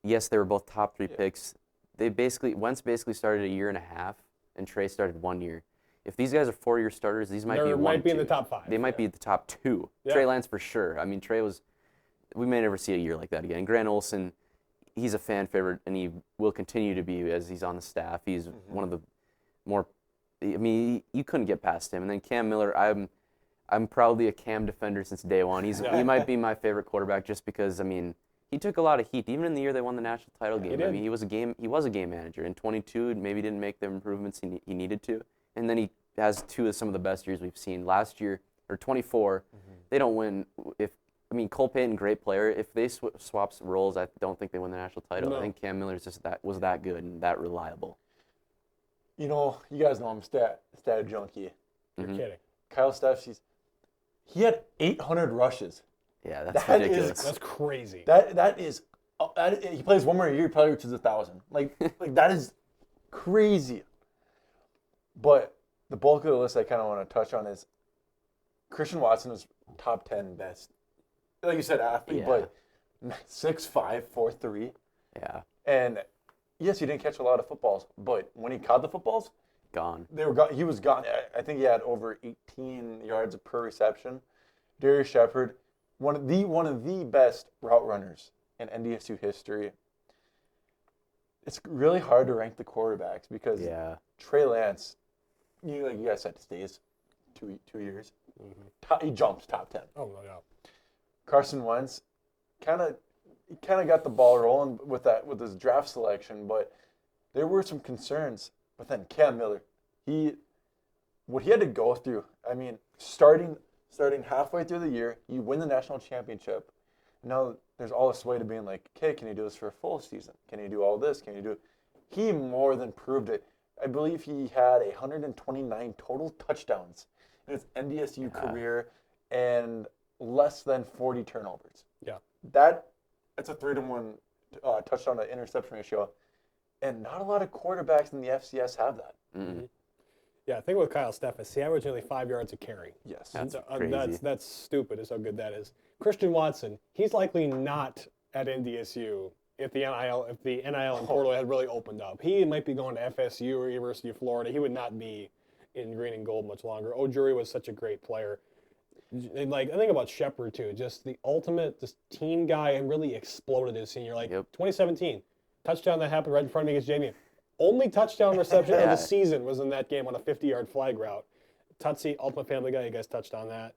yes, they were both top 3 picks. Wentz basically started a year and a half, and Trey started 1 year. If these guys are 4-year starters, these might be in the top 5. They might be the top 2. Yeah. Trey Lance for sure. I mean, we may never see a year like that again. Grant Olson, he's a fan favorite, and he will continue to be as he's on the staff. He's one of the more, I mean, you couldn't get past him. And then Cam Miller, I'm probably a Cam defender since day one. He might be my favorite quarterback just because, I mean, he took a lot of heat, even in the year they won the national title game. I mean, he was a game manager. In 22, maybe didn't make the improvements he needed to, and then he has 2 of some of the best years we've seen. Last year, or 24, they don't win. Cole Payton, great player. If they swaps roles, I don't think they win the national title. No. I think Cam Miller was that good and that reliable. You know, you guys know I'm stat junkie. You're kidding. Kyle Steffes, he had 800 rushes. Yeah, that's ridiculous. That's crazy. That is he plays one more year, he probably reaches 1,000. Like that is crazy. But the bulk of the list I kind of want to touch on is Christian Watson is top 10 best, like you said, athlete, but 6'5", 4'3". Yeah. And yes, he didn't catch a lot of footballs, but when he caught the footballs, gone. They were gone. He was gone. I think he had over 18 yards per reception. Darius Shepard, one of the best route runners in NDSU history. It's really hard to rank the quarterbacks because Trey Lance, you guys said, stays 2 years. He jumps top 10. Oh my God. Carson Wentz kind of got the ball rolling with his draft selection, but there were some concerns. But then Cam Miller, what he had to go through. I mean, starting halfway through the year, you win the national championship. Now there's all this way to being like, okay, can you do this for a full season? Can you do all this? Can you do it? He more than proved it. I believe he had 129 total touchdowns in his NDSU career and less than 40 turnovers. Yeah. That's a 3-to-1 touchdown to interception ratio. And not a lot of quarterbacks in the FCS have that. Mm-hmm. Yeah, I think with Kyle Steffes, he averaged nearly 5 yards a carry. Yes. That's stupid is how good that is. Christian Watson, he's likely not at NDSU if the NIL and portal had really opened up. He might be going to FSU or University of Florida. He would not be in green and gold much longer. Ojuri was such a great player. And I think about Shepard too, just the ultimate team guy and really exploded his senior. 2017, touchdown that happened right in front of me against Jamie. Only touchdown reception of the season was in that game on a 50-yard flag route. Tutsi, ultimate family guy, you guys touched on that.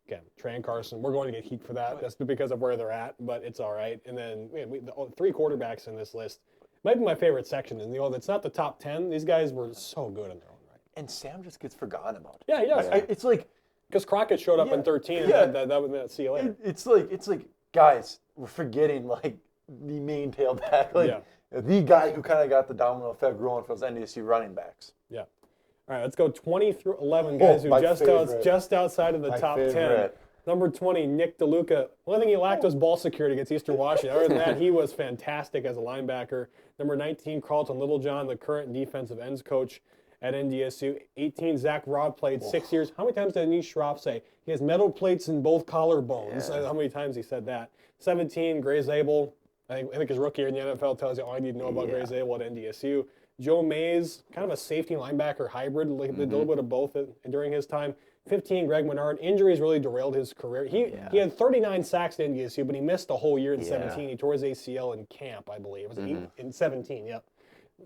Again, Trey and Carson, we're going to get heat for that. That's because of where they're at, but it's all right. And then the 3 quarterbacks in this list might be my favorite section. And it's not the top 10. These guys were so good in their own right. And Sam just gets forgotten about. Yeah, he does. It's like because Crockett showed up in 13 and that would see you later. It's like guys, we're forgetting the main tailback. the guy who kind of got the domino effect rolling for those NDSU running backs. Yeah. All right, let's go 20 through 11 guys who my just favorite. outside of the My top 10. favorite. Number 20, Nick DeLuca. Only thing he lacked was ball security against Eastern Washington. Other than that, he was fantastic as a linebacker. Number 19, Carlton Littlejohn, the current defensive ends coach at NDSU. 18, Zach Robb played 6 years. How many times did Anish Shroff say? He has metal plates in both collarbones. Yeah. How many times he said that? 17, Gray Zabel. I think his rookie year in the NFL tells you all you need to know about Gray Zabel at NDSU. Joe Mays, kind of a safety linebacker hybrid, did a little bit of both during his time. 15, Greg Menard. Injuries really derailed his career. He had 39 sacks at NDSU, but he missed a whole year in 17. He tore his ACL in camp, I believe. It was in 17, yep.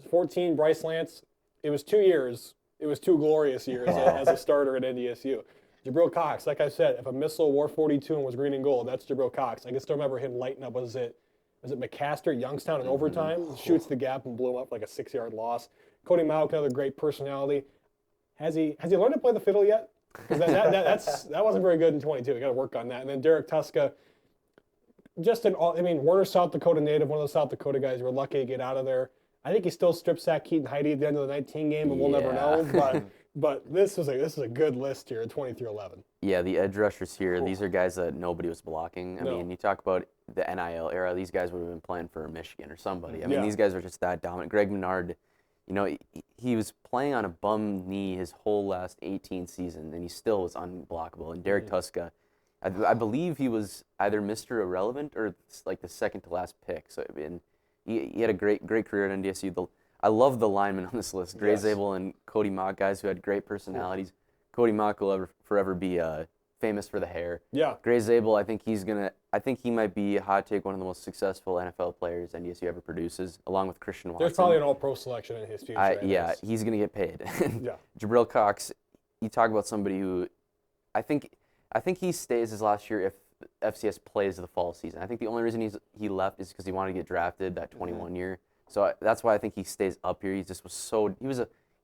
14, Bryce Lance. It was 2 years. It was 2 glorious years as a starter at NDSU. Jabril Cox, like I said, if a missile wore 42 and was green and gold, that's Jabril Cox. I can still remember him lighting up, was it McCaster, Youngstown in overtime? Shoots the gap and blew him up like a 6-yard loss. Cody Mauck, another great personality. Has he learned to play the fiddle yet? Because that wasn't very good in 22. We got to work on that. And then Derek Tuska, Warner, South Dakota native, one of the South Dakota guys. We're lucky to get out of there. I think he still strip sacked Keaton Heidi at the end of the 19 game, but we'll never know. But this is a good list here, 20 through 11. Yeah, the edge rushers here, these are guys that nobody was blocking. I mean, you talk about the NIL era, these guys would have been playing for Michigan or somebody. I mean, these guys are just that dominant. Greg Menard, he was playing on a bum knee his whole last 18 season, and he still was unblockable. And Derek Tuska, I believe he was either Mr. Irrelevant or like the second to last pick. So he had a great career at NDSU. I love the linemen on this list. Gray Zabel and Cody Mauck, guys who had great personalities. Cody Mauck will forever be famous for the hair. Yeah. Gray Zabel, I think he might be a hot take, one of the most successful NFL players NDSU ever produces, along with Christian Watson. There's probably an all-pro selection in his future. Yeah, he's going to get paid. Yeah. Jabril Cox, you talk about somebody who I think he stays his last year if FCS plays the fall season. I think the only reason he left is because he wanted to get drafted that 21 year. So that's why I think he stays up here. He just was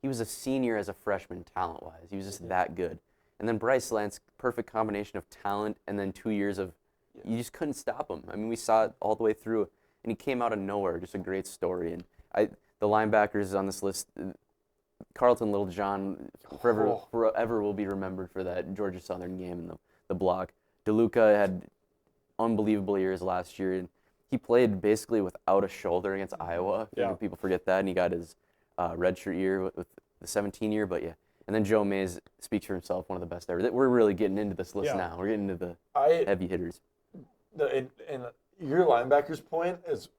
he was a senior as a freshman talent-wise. He was just that good. And then Bryce Lance, perfect combination of talent and then 2 years of you just couldn't stop him. I mean, we saw it all the way through, and he came out of nowhere. Just a great story. And the linebackers on this list, Carlton Littlejohn forever will be remembered for that Georgia Southern game and the block. DeLuca had unbelievable years last year, and he played basically without a shoulder against Iowa. People forget that, and he got his redshirt year with the 17 year. But yeah, and then Joe Mays speaks for himself, one of the best ever. We're really getting into this list now. We're getting into the heavy hitters. And your linebacker's point is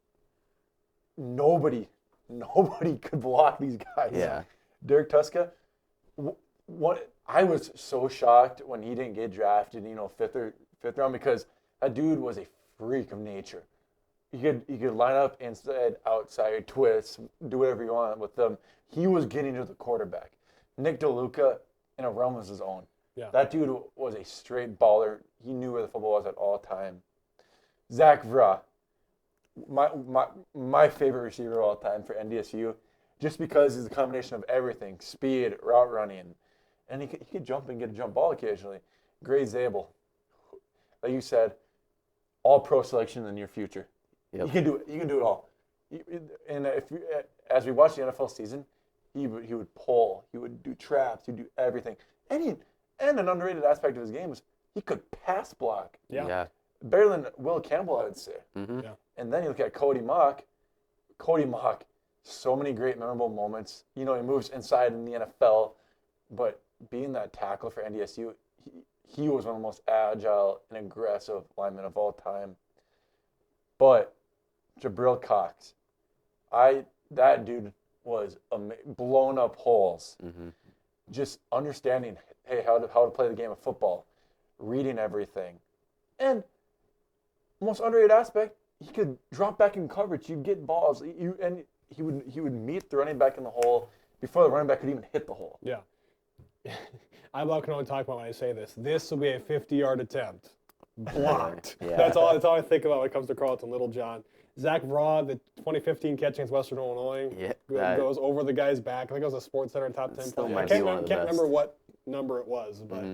nobody could block these guys. Yeah. Derek Tuska, what I was so shocked when he didn't get drafted, fifth round, because that dude was a freak of nature. He could line up inside, outside, twist, do whatever you want with them. He was getting to the quarterback. Nick DeLuca in a realm of his own. Yeah. That dude was a straight baller. He knew where the football was at all time. Zach Vra, my favorite receiver of all time for NDSU, just because he's a combination of everything: speed, route running, and he could jump and get a jump ball occasionally. Gray Zabel, like you said, all pro selection in the near future. Yep. You can do it. You can do it all. And as we watch the NFL season, he would pull, he would do traps, he'd do everything. And an underrated aspect of his game was he could pass block. Yeah. Better than Will Campbell, I would say. Mm-hmm. Yeah. And then you look at Cody Mauck. Cody Mauck, so many great memorable moments. He moves inside in the NFL, but being that tackle for NDSU, he was one of the most agile and aggressive linemen of all time. But Jabril Cox, that dude was blown up holes. Mm-hmm. Just understanding, hey, how to play the game of football, reading everything, and most underrated aspect, he could drop back in coverage. You'd get balls, and he would meet the running back in the hole before the running back could even hit the hole. Yeah. I can only talk about when I say this. This will be a 50-yard attempt. Blocked. Yeah. That's all I think about when it comes to Carlton Littlejohn. Zach Vra, the 2015 catch against Western Illinois, goes over the guy's back. I think it was a Sports Center top 10 play. I can't remember what number it was, but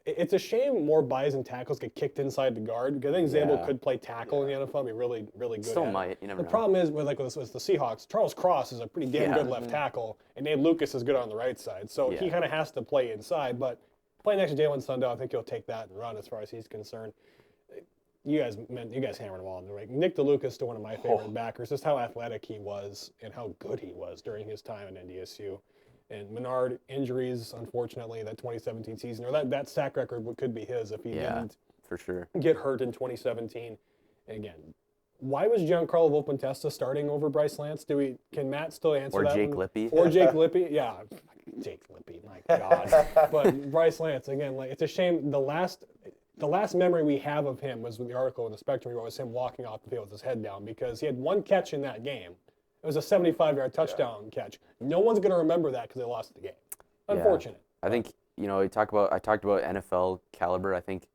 It's a shame more Bison tackles get kicked inside the guard, because I think Zabel Yeah. could play tackle in the NFL, be really, really good Still at might. it. You never The know. problem is with the Seahawks, Charles Cross is a pretty damn Yeah. good left tackle, and Nate Lucas is good on the right side. So he Yeah. kind of has to play inside, but playing next to Jalen Sundell, I think he'll take that and run as far as he's concerned. You guys hammered him all in the ring. Nick DeLuca is still one of my favorite backers, just how athletic he was and how good he was during his time in NDSU. And Menard, injuries, unfortunately, that 2017 season, or that sack record could be his if he didn't for sure. get hurt in 2017. And again, why was Giancarlo Volpentesta starting over Bryce Lance? Can Matt still answer Or that? Jake Lippy. Or Jake Lippy? Yeah, Jake Lippy, my God. But Bryce Lance, again, it's a shame. The last memory we have of him was with the article in the Spectrum we wrote, was him walking off the field with his head down, because he had one catch in that game. It was a 75-yard touchdown catch. No one's going to remember that because they lost the game. Unfortunate. I think, I talked about NFL caliber. I think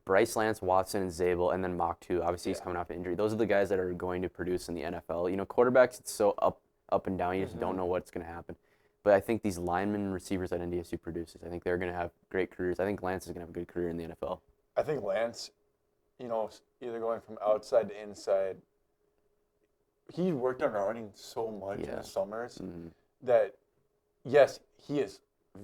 Bryce Lance, Watson, and Zabel, and then Mock 2. Obviously, he's coming off an injury. Those are the guys that are going to produce in the NFL. Quarterbacks, it's so up and down. You just don't know what's going to happen. But I think these linemen and receivers that NDSU produces, I think they're going to have great careers. I think Lance is going to have a good career in the NFL. I think Lance, either going from outside to inside, he worked on running so much in the summers that, yes, he is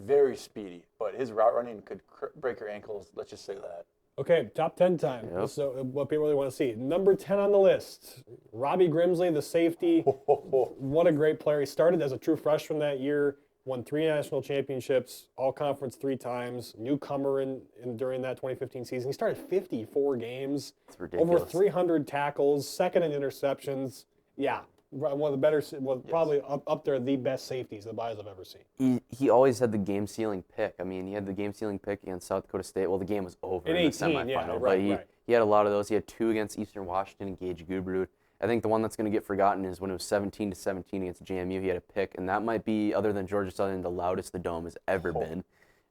very speedy, but his route running could break your ankles. Let's just say that. Okay, top 10 time. Yep. So what people really want to see. Number 10 on the list, Robbie Grimsley, the safety. What a great player. He started as a true freshman that year, won 3 national championships, all-conference 3 times, newcomer during that 2015 season. He started 54 games, It's ridiculous. over 300 tackles, second in interceptions. Yeah, one of the better, probably up there, the best safeties the Bison have ever seen. He always had the game-sealing pick. I mean, he had the game-sealing pick against South Dakota State. Well, the game was over In in 18, the semifinal, yeah, but right. he had a lot of those. He had 2 against Eastern Washington and Gage Gubrud. I think the one that's going to get forgotten is when it was 17-17 against JMU. He had a pick, and that might be, other than Georgia Southern, the loudest the Dome has ever been.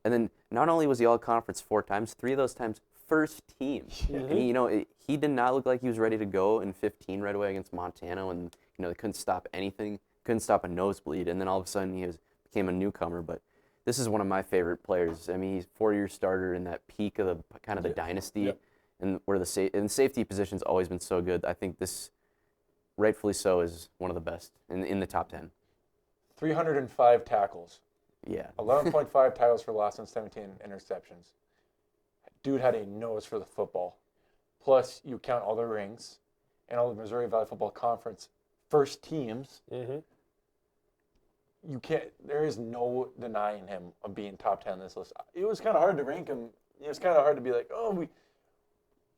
And then not only was he all-conference 4 times, 3 of those times first team. And he did not look like he was ready to go in 15 right away against Montana when they couldn't stop anything, couldn't stop a nosebleed, and then all of a sudden he became a newcomer. But this is one of my favorite players. I mean, he's 4-year starter in that peak of the dynasty, and where the safety position's always been so good. I think this, rightfully so, is one of the best in the top 10. 305 tackles. Yeah. 11.5 tackles for loss and 17 interceptions. Dude had a nose for the football. Plus, you count all the rings and all the Missouri Valley Football Conference first teams. You can't. There is no denying him of being top 10 on this list. It was kind of hard to rank him. It was kind of hard to be like,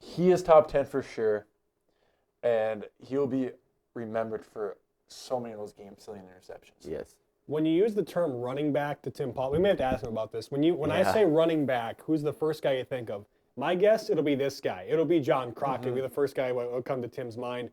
he is top 10 for sure, and he'll be remembered for so many of those game-sealing interceptions. Yes. When you use the term running back to Tim Paul, we may have to ask him about this. When I say running back, who's the first guy you think of? My guess, it'll be this guy. It'll be John Crockett. It'll be the first guy that will come to Tim's mind.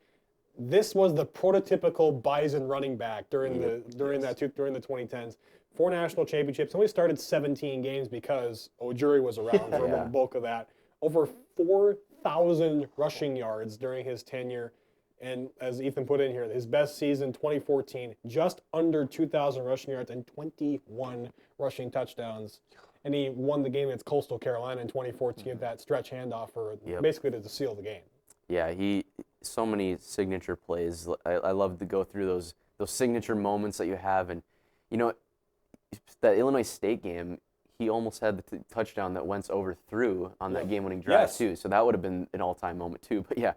This was the prototypical Bison running back during the 2010s. 4 national championships. Only started 17 games because Ojuri was around for the bulk of that. Over 4,000 rushing yards during his tenure. And as Ethan put in here, his best season, 2014, just under 2,000 rushing yards and 21 rushing touchdowns. And he won the game against Coastal Carolina in 2014 with that stretch handoff basically to seal the game. Yeah, so many signature plays. I love to go through those signature moments that you have. And, that Illinois State game, he almost had the touchdown that Wentz overthrew on that game-winning drive, too. So that would have been an all-time moment, too. But, yeah,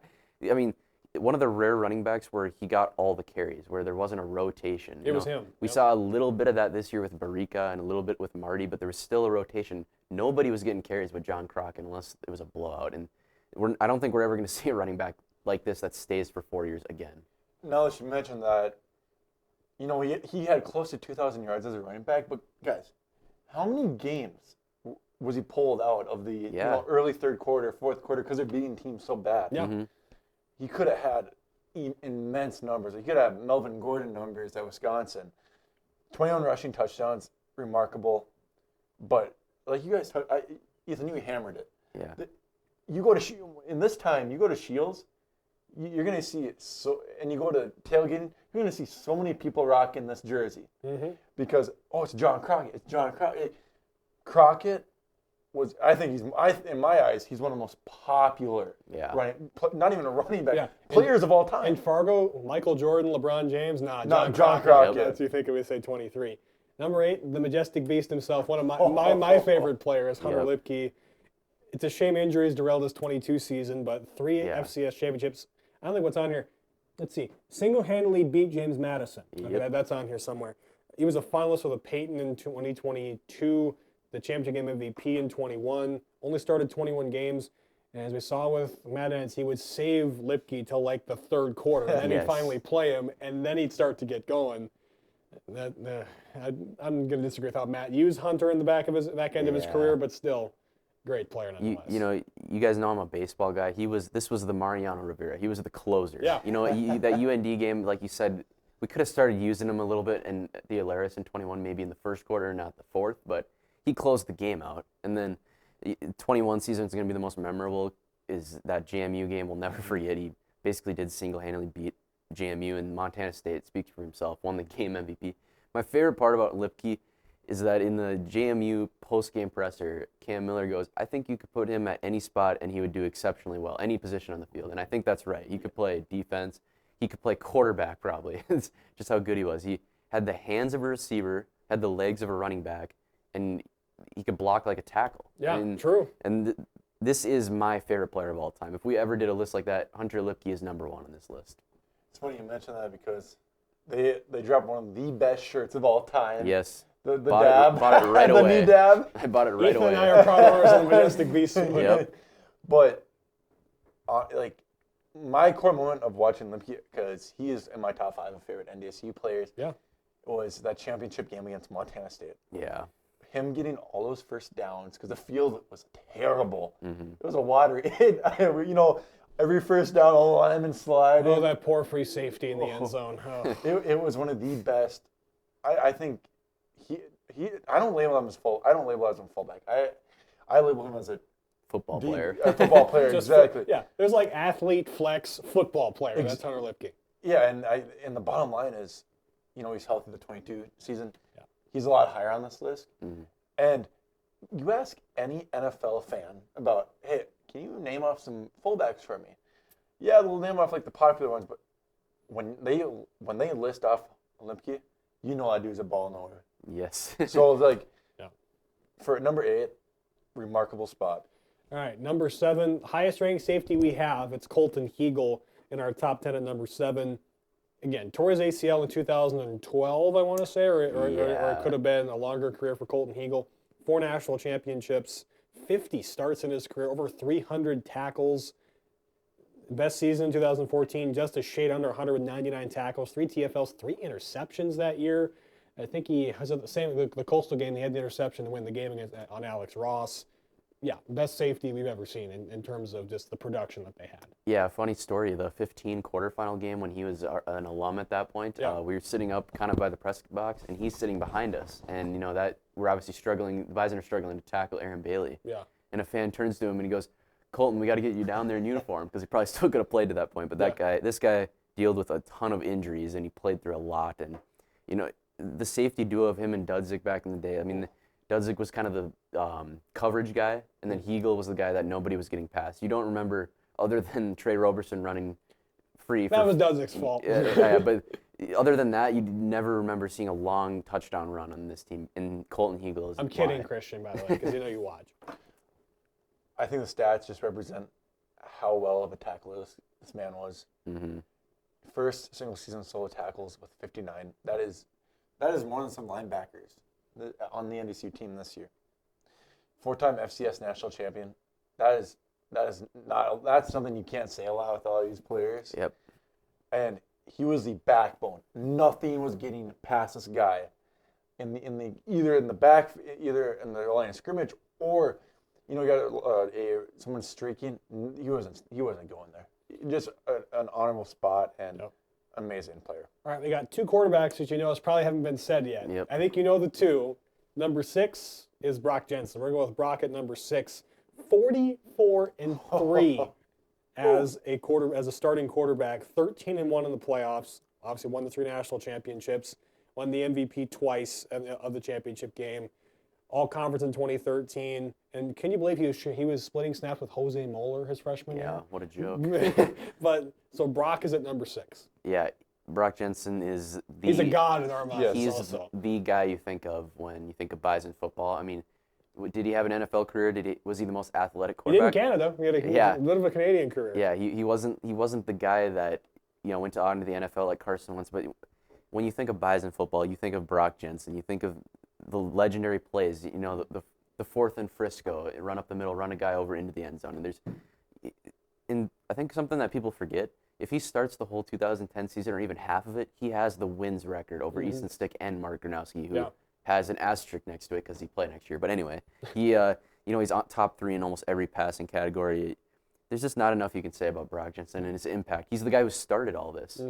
I mean, one of the rare running backs where he got all the carries, where there wasn't a rotation. It was him. We saw a little bit of that this year with Barica and a little bit with Marty, but there was still a rotation. Nobody was getting carries with John Crockett unless it was a blowout. And I don't think we're ever going to see a running back like this that stays for 4 years again. Now that you mentioned that, he had close to 2,000 yards as a running back, but guys, how many games was he pulled out of the early third quarter, fourth quarter, because they're beating teams so bad? Yeah. He could have had immense numbers. He could have Melvin Gordon numbers at Wisconsin. 21 rushing touchdowns, remarkable. But like you guys, Ethan, you hammered it. Yeah. You go to in this time, you go to Shields, you're going to see it and you go to tailgating, you're going to see so many people rocking this jersey because it's John Crockett. It's John Crockett. Crockett I think in my eyes, he's one of the most popular not even a running back, players of all time. In Fargo, Michael Jordan, LeBron James, John Crockett. Crockett. That's what you think of we say 23. Number 8, the majestic beast himself, one of my favorite players, Hunter Lipke. It's a shame injuries derailed his 22 season, but 3 FCS championships. I don't think what's on here. Let's see. Single-handedly beat James Madison. Okay, that's on here somewhere. He was a finalist for the Peyton in 2022, the championship game MVP in 21. Only started 21 games. And as we saw with Madden, he would save Lipke till like the third quarter. And then he'd finally play him, and then he'd start to get going. I'm going to disagree with how Matt used Hunter in the back end of his career, but still, great player nonetheless. You guys know I'm a baseball guy. This was the Mariano Rivera. He was the closer. Yeah. That UND game, like you said, we could have started using him a little bit in the Alaris in 21, maybe in the first quarter, not the fourth, but he closed the game out. And then 21 season is going to be the most memorable. Is that JMU game? We'll never forget. He basically did single-handedly beat JMU, and Montana State, speaks for himself, won the game MVP. My favorite part about Lipke is that in the JMU post-game presser, Cam Miller goes, I think you could put him at any spot and he would do exceptionally well, any position on the field. And I think that's right. He could play defense. He could play quarterback probably. It's just how good he was. He had the hands of a receiver, had the legs of a running back, and he could block like a tackle. Yeah, true. And this is my favorite player of all time. If we ever did a list like that, Hunter Lipke is number 1 on this list. It's funny you mention that because they dropped one of the best shirts of all time. Yes. The dab. Bought it right away. The knee dab. I bought it right Ethan away. and I are proud owners of the majestic beast. Yep. But my core moment of watching Lipke, because he is in my top 5 of favorite NDSU players, was that championship game against Montana State. Yeah. Him getting all those first downs, because the field was terrible. Mm-hmm. It was a watery, every first down, all the linemen slide. Oh, that poor free safety in the end zone. Oh. It was one of the best. I think I don't label him as I don't label him as a fullback. I label him as a football player. A football player, exactly. There's like athlete, flex, football player. That's Hunter Lipke. Yeah, and the bottom line is, he's healthy the 22 season. Yeah. He's a lot higher on this list. Mm-hmm. And you ask any NFL fan about, hey, can you name off some fullbacks for me? Yeah, they'll name off like the popular ones, but when they list off Lipke, that dude's a ball knower. Yes. So for number 8, remarkable spot. All right, number 7, highest ranked safety we have. It's Colton Heagle in our top 10 at number 7. Again, tore his ACL in 2012, I want to say, or it could have been a longer career for Colton Heagle. 4 national championships, 50 starts in his career, over 300 tackles. Best season in 2014, just a shade under 199 tackles, 3 TFLs, 3 interceptions that year. I think he has the same, the Coastal game, he had the interception to win the game on Alex Ross. Yeah, best safety we've ever seen in terms of just the production that they had. Yeah, funny story. The 15 quarterfinal game when he was an alum at that point, we were sitting up kind of by the press box, and he's sitting behind us. And, that we're obviously struggling, the Bison are struggling to tackle Aaron Bailey. Yeah. And a fan turns to him and he goes, Colton, we got to get you down there in uniform, because he probably still could have played to that point. But this guy dealt with a ton of injuries, and he played through a lot. And, the safety duo of him and Dudzik back in the day, I mean, Dudzik was kind of the coverage guy, and then Heagle was the guy that nobody was getting past. You don't remember, other than Trey Roberson running free. That was Dudzik's fault. But other than that, you never remember seeing a long touchdown run on this team. And Colton Heagle is. I'm kidding, Christian, by the way, because you watch. I think the stats just represent how well of a tackler this man was. Mm-hmm. First single season solo tackles with 59. That is more than some linebackers on the NDSU team this year. 4-time FCS national champion. That's something you can't say a lot with all these players. Yep. And he was the backbone. Nothing was getting past this guy either in the line of scrimmage, or you got someone streaking. He wasn't going there. Just an honorable spot and amazing player. All right, we got 2 quarterbacks that probably haven't been said yet. Yep. I think the 2. Number 6 is Brock Jensen. We're going with Brock at number 6. 44-3 as a starting quarterback. 13-1 in the playoffs. Obviously won the 3 national championships. Won the MVP twice of the championship game. all conference in 2013. And can you believe he was splitting snaps with Jose Moeller his freshman year? Yeah, what a joke. But so Brock is at number 6. Yeah, Brock Jensen is He's a god in our minds. He's also the guy you think of when you think of Bison football. I mean, did he have an NFL career? Was he the most athletic he did in quarterback? Canada. He had a bit of a Canadian career. Yeah, he wasn't the guy that went to on to the NFL like Carson Wentz. But when you think of Bison football, you think of Brock Jensen. You think of the legendary plays. The fourth and Frisco, run up the middle, run a guy over into the end zone. And I think something that people forget. If he starts the whole 2010 season or even half of it, he has the wins record over Easton Stick and Mark Gronowski, who has an asterisk next to it because he played next year. But anyway, he's on top 3 in almost every passing category. There's just not enough you can say about Brock Jensen and his impact. He's the guy who started all this.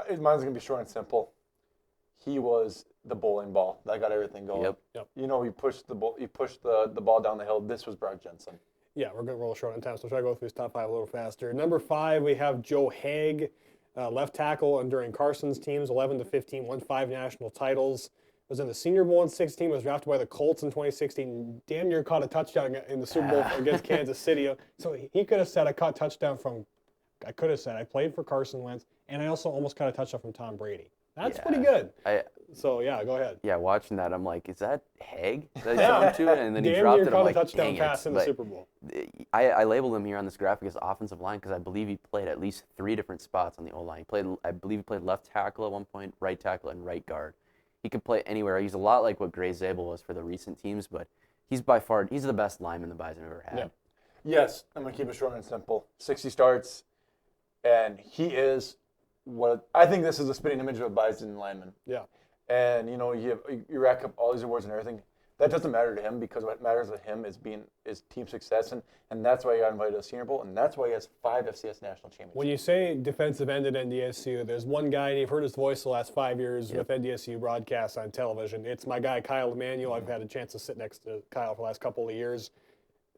Mine's gonna be short and simple. He was the bowling ball that got everything going. Yep. He pushed the ball. He pushed the ball down the hill. This was Brock Jensen. Yeah, we're going to roll short on time, so try to go through his top 5 a little faster. Number 5, we have Joe Haig, left tackle, and during Carson's teams, 11 to 15, won 5 national titles. Was in the Senior Bowl in 16, was drafted by the Colts in 2016, damn near caught a touchdown in the Super Bowl against Kansas City. So he could have said, I caught a touchdown I played for Carson Wentz, and I also almost caught a touchdown from Tom Brady. That's pretty good. So, go ahead. Yeah, watching that, I'm like, is that Haig? Did I to it? And then he dropped it. Caught I'm like, a touchdown dang pass in the But Super Bowl. I labeled him here on this graphic as offensive line because I believe he played at least 3 different spots on the O-line. I believe he played left tackle at one point, right tackle, and right guard. He could play anywhere. He's a lot like what Gray Zabel was for the recent teams, but he's the best lineman the Bison have ever had. Yeah. Yes, I'm going to keep it short and simple. 60 starts, and he is I think this is a spitting image of a Bison lineman. Yeah. And, you rack up all these awards and everything. That doesn't matter to him because what matters to him is team success, and that's why he got invited to the Senior Bowl, and that's why he has 5 FCS national championships. When you say defensive end at NDSU, there's one guy, and you've heard his voice the last 5 years with NDSU broadcasts on television. It's my guy, Kyle Emanuel. I've had a chance to sit next to Kyle for the last couple of years.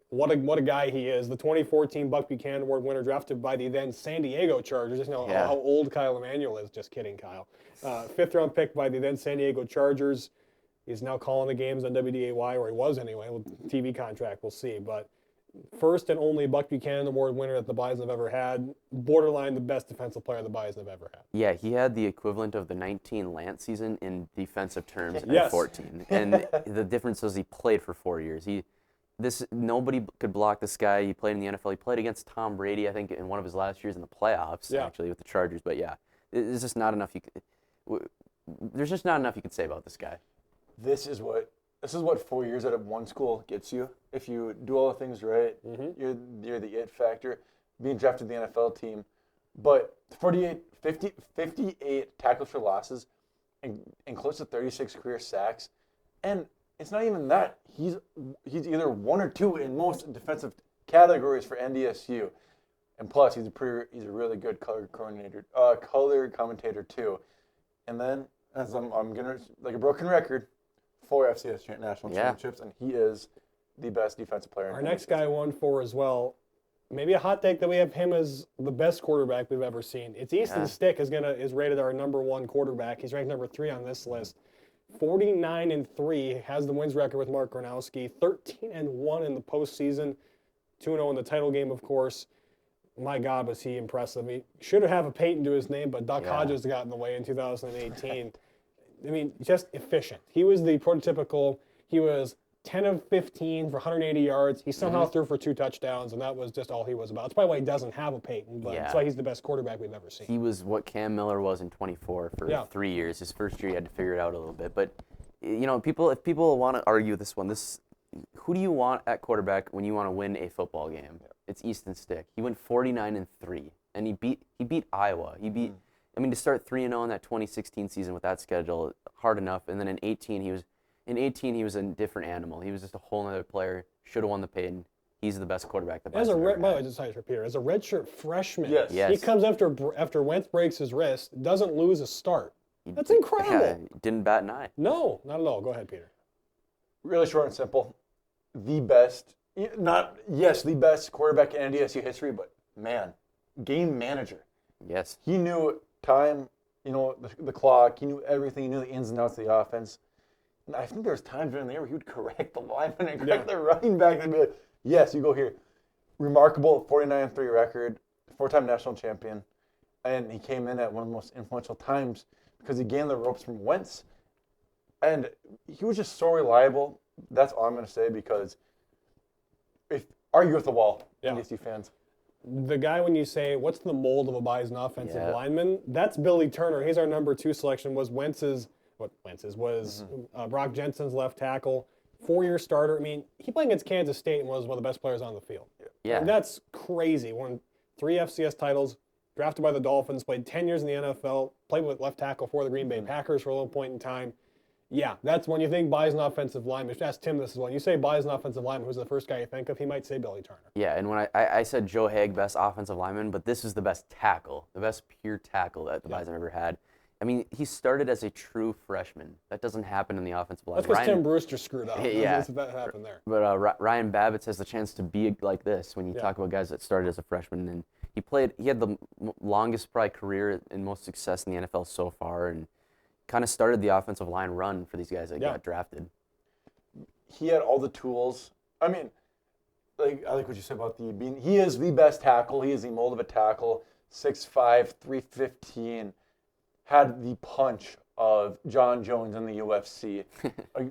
What a guy he is. The 2014 Buck Buchanan Award winner, drafted by the then San Diego Chargers. Just know how old Kyle Emanuel is. Just kidding, Kyle. 5th-round pick by the then San Diego Chargers. He's now calling the games on WDAY, or he was anyway. TV contract, we'll see. But first and only Buck Buchanan Award winner that the Bison have ever had. Borderline the best defensive player the Bison have ever had. Yeah, he had the equivalent of the 19 Lance season in defensive terms in 14. And the difference was he played for 4 years. Nobody could block this guy. He played in the NFL. He played against Tom Brady, I think, in one of his last years in the playoffs, actually, with the Chargers. But there's just not enough there's just not enough you can say about this guy. This is what 4 years at one school gets you. If you do all the things right, you're the it factor. Being drafted to the NFL team, but 58 tackles for losses, and close to 36 career sacks, and it's not even that. He's either 1 or 2 in most defensive categories for NDSU, and plus he's a really good color commentator too. And then, as I'm gonna like a broken record, 4 FCS national championships, and he is the best defensive player. Our next guy won 4 as well. Maybe a hot take that we have him as the best quarterback we've ever seen. It's Easton Stick is rated our number 1 quarterback. He's ranked number 3 on this list. 49-3, has the wins record with Mark Gronowski. 13-1 in the postseason. 2-0 in the title game, of course. My God, was he impressive. He should have a Peyton to his name, but Duck Hodges got in the way in 2018. I mean, just efficient. He was the prototypical. He was 10 of 15 for 180 yards. He somehow threw for 2 touchdowns, and that was just all he was about. That's probably why he doesn't have a Peyton, but that's why he's the best quarterback we've ever seen. He was what Cam Miller was in 24 for 3 years. His first year, he had to figure it out a little bit. But, if people want to argue this one, who do you want at quarterback when you want to win a football game? It's Easton Stick. He went 49-3, and he beat Iowa. To start 3-0 in that 2016 season with that schedule, hard enough. And then in 18, he was a different animal. He was just a whole other player. Should have won the Peyton. He's the best quarterback. As a redshirt freshman, yes. He comes after Wentz breaks his wrist, doesn't lose a start. That's incredible. Yeah, didn't bat an eye. No, not at all. Go ahead, Peter. Really short and simple. The best quarterback in NDSU history, but man, game manager. Yes. He knew time, the clock. He knew everything. He knew the ins and outs of the offense. And I think there was times during the year where he would correct the lineman and correct the running back and be like, yes, you go here. Remarkable 49-3 record, 4-time national champion. And he came in at one of the most influential times because he gained the ropes from Wentz. And he was just so reliable. That's all I'm going to say, because if argue with the wall, NDSU fans. The guy, when you say, what's the mold of a Bison offensive lineman? That's Billy Turner. He's our number 2 selection. Was Brock Jensen's left tackle, 4-year starter. I mean, he played against Kansas State and was one of the best players on the field. Yeah. And that's crazy. Won 3 FCS titles, drafted by the Dolphins, played 10 years in the NFL, played with left tackle for the Green Bay Packers for a little point in time. Yeah, that's when you think Bison offensive lineman. Just ask Tim this as well. When you say Bison offensive lineman, who's the first guy you think of? He might say Billy Turner. Yeah, and when I said Joe Haig, best offensive lineman, but this is the best tackle, the best pure tackle that the Bison ever had. I mean, he started as a true freshman. That doesn't happen in the offensive line. That's because Tim Brewster screwed up. Yeah. That happened there. But Ryan Babbitt has the chance to be like this when you talk about guys that started as a freshman. And he had the longest probably career and most success in the NFL so far, and kind of started the offensive line run for these guys that got drafted. He had all the tools. I mean, I like what you said about he is the best tackle. He is the mold of a tackle. 6'5", 315. Had the punch of John Jones in the UFC